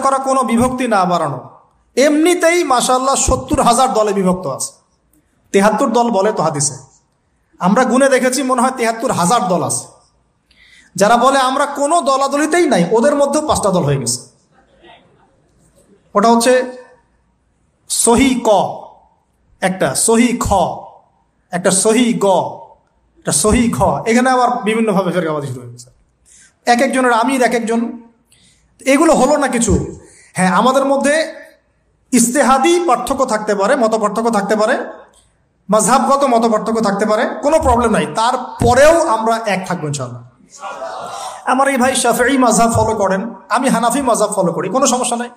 করা, কোনো বিভক্তি না বাড়ানো। এমনিতেই মাশাআল্লাহ 70,000 দলে বিভক্ত আছে। 73 দল বলে তো হাদিসে, আমরা গুনে দেখেছি মনে হয় 73,000 দল আছে। যারা বলে আমরা কোনো দলাদলিতেই নাই, ওদের মধ্যেও 5টা দল হয়ে গেছে। ওটা হচ্ছে সহি ক একটা, সহি খ একটা, সহি গ একটা, সহি খ। এখানে আবার বিভিন্নভাবে ফেরকাবাজি শুরু হয়ে গেছে, এক একজনের আমির এক একজন। এগুলো হলো না কিছু। হ্যাঁ, আমাদের মধ্যে ইজতিহাদি পার্থক্য থাকতে পারে, মত পার্থক্য থাকতে পারে, মাযহাবগত মত পার্থক্য থাকতে পারে, কোনো প্রবলেম নাই। তারপরেও আমরা এক থাকবো ইনশাআল্লাহ। আমার এই ভাই শাফিঈ মাযহাব ফলো করেন, আমি হানাফি মাযহাব ফলো করি, কোনো সমস্যা নাই।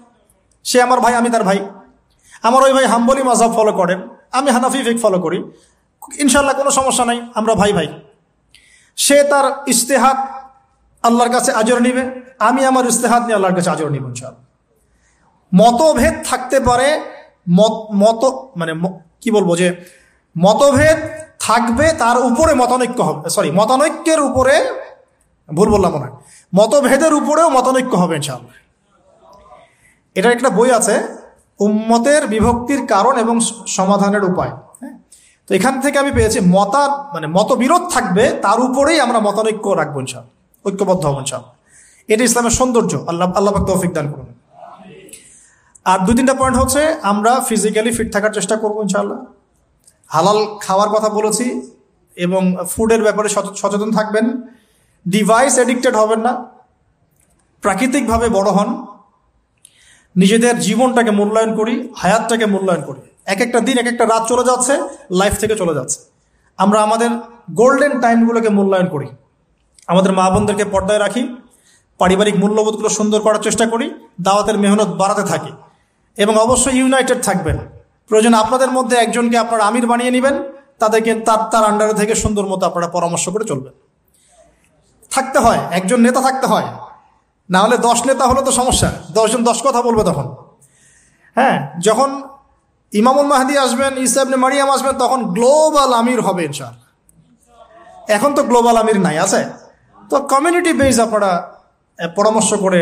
সে আমার ভাই, আমি তার ভাই। আমার ওই ভাই হাম্বলি মাযহাব ফলো করেন, আমি হানাফি ফিকহ ফলো করি, ইনশাআল্লাহ কোনো সমস্যা নাই, আমরা ভাই ভাই। সে তার ইজতিহাদ আল্লাহর কাছে আজর নিবে, আমি আমার ইজতিহাদ নিয়ে আল্লাহর কাছে আজর নিব ইনশাআল্লাহ। মতভেদ থাকতে পারে, মতভেদ থাকবে, তার উপরে মতানৈক্য হবে, মতানৈক্যের উপরে, ভুল বললাম মনে হয়, মতভেদের উপরেও মতানৈক্য হবে ইনশাআল্লাহ। এটার একটা বই আছে, উম্মতের বিভক্তির কারণ এবং সমাধানের উপায়। তো এখান থেকে আমি পেয়েছি মতবিরোধ থাকবে, তার উপরেই আমরা মতানৈক্য রাখবো ইনশাআল্লাহ, ঐক্যবদ্ধ হব ইনশাআল্লাহ। এটা ইসলামের সৌন্দর্য। আল্লাহ পাক তৌফিক দান করুন। আর 2-3টা পয়েন্ট হচ্ছে, আমরা ফিজিক্যালি ফিট থাকার চেষ্টা করবো ইনশাআল্লাহ। হালাল খাওয়ার কথা বলেছি, এবং ফুডের ব্যাপারে সচেতন থাকবেন। ডিভাইস এডিক্টেড হবেন না, প্রাকৃতিকভাবে বড় হন, নিজেদের জীবনটাকে মূল্যায়ন করি, হায়াতটাকে মূল্যায়ন করি। এক একটা দিন, এক একটা রাত চলে যাচ্ছে, লাইফ থেকে চলে যাচ্ছে। আমরা আমাদের গোল্ডেন টাইমগুলোকে মূল্যায়ন করি, আমাদের মা বোনদেরকে পর্দায় রাখি, পারিবারিক মূল্যবোধগুলো সুন্দর করার চেষ্টা করি, দাওয়াতের মেহনত বাড়াতে থাকি, এবং অবশ্যই ইউনাইটেড থাকবেন। প্রয়োজন আপনাদের মধ্যে একজনকে আপনারা আমির বানিয়ে নেবেন, তাদেরকে তার আন্ডারে থেকে সুন্দর মতো আপনারা পরামর্শ করে চলবেন। থাকতে হয়, একজন নেতা থাকতে হয়, না হলে 10 নেতা হলে তো সমস্যা, 10 জন 10 কথা বলবে তখন। হ্যাঁ, যখন ইমামুল মাহদি আসবেন, ঈসা ইবনে মারিয়াম আসবেন, তখন গ্লোবাল আমির হবে ইনশাআল্লাহ। এখন তো গ্লোবাল আমির নাই, আছে তো কমিউনিটি বেস আপনারা পরামর্শ করে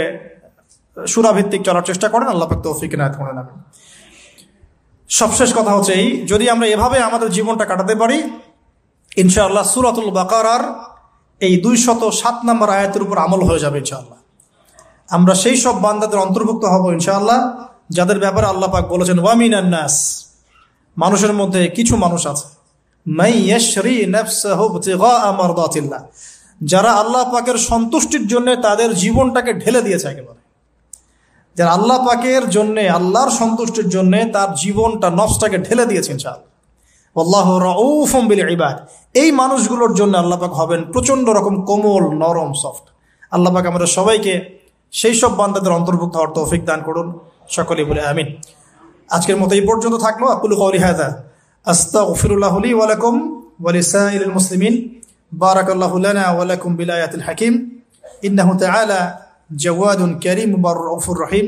সুরাভিত্তিক চলার চেষ্টা করেন। আল্লাহ পাক তৌফিক ইনায়াত করেন। সবশেষ কথা হচ্ছে এই, যদি আমরা এভাবে আমাদের জীবনটা কাটাতে পারি ইনশাআল্লাহ, সূরাতুল বাকারার এই 207 নম্বর আয়াতের উপর আমল হয়ে যাবে ইনশাআল্লাহ। আমরা সেই সব বান্দাদের অন্তর্ভুক্ত হব ইনশাআল্লাহ যাদের ব্যাপারে আল্লাহ পাক বলেছেন ওয়ামিনান নাস, মানুষের মধ্যে কিছু মানুষ আছে মাই ইয়াশরি নাফসাহু ইবতিগাআ মারদাতিল্লাহ, যারা আল্লাহ পাকের সন্তুষ্টির জন্য তাদের জীবনটাকে ঢেলে দিয়েছে, একেবারে যারা আল্লাহ পাকের জন্য, আল্লাহর সন্তুষ্টির জন্য তার জীবনটা, নফসটাকে ঢেলে দিয়েছে ইনশাআল্লাহ। আল্লাহু রাউফুম বিল ইবাদ, এই মানুষগুলোর জন্য আল্লাহ পাক হবেন প্রচন্ড রকম কোমল, নরম, সফট। আল্লাহ পাক আমাদের সবাইকে সেই সব বান্দাদের অন্তর্ভুক্ত হওয়ার তৌফিক দান করুন, সকলেই বলে আমিন। আজকের মতো এই পর্যন্ত থাকলো। আকুলু কওলি হাযা আস্তাগফিরুল্লাহ লি ওয়া লাকুম ওয়া লিসাইরিল মুসলিমিন। বারাকাল্লাহু লানা ওয়া লাকুম বিল আয়াতিল হাকিম। ইন্নাহু তাআলা জাওয়াদুন কারীম রাউফুর রহিম।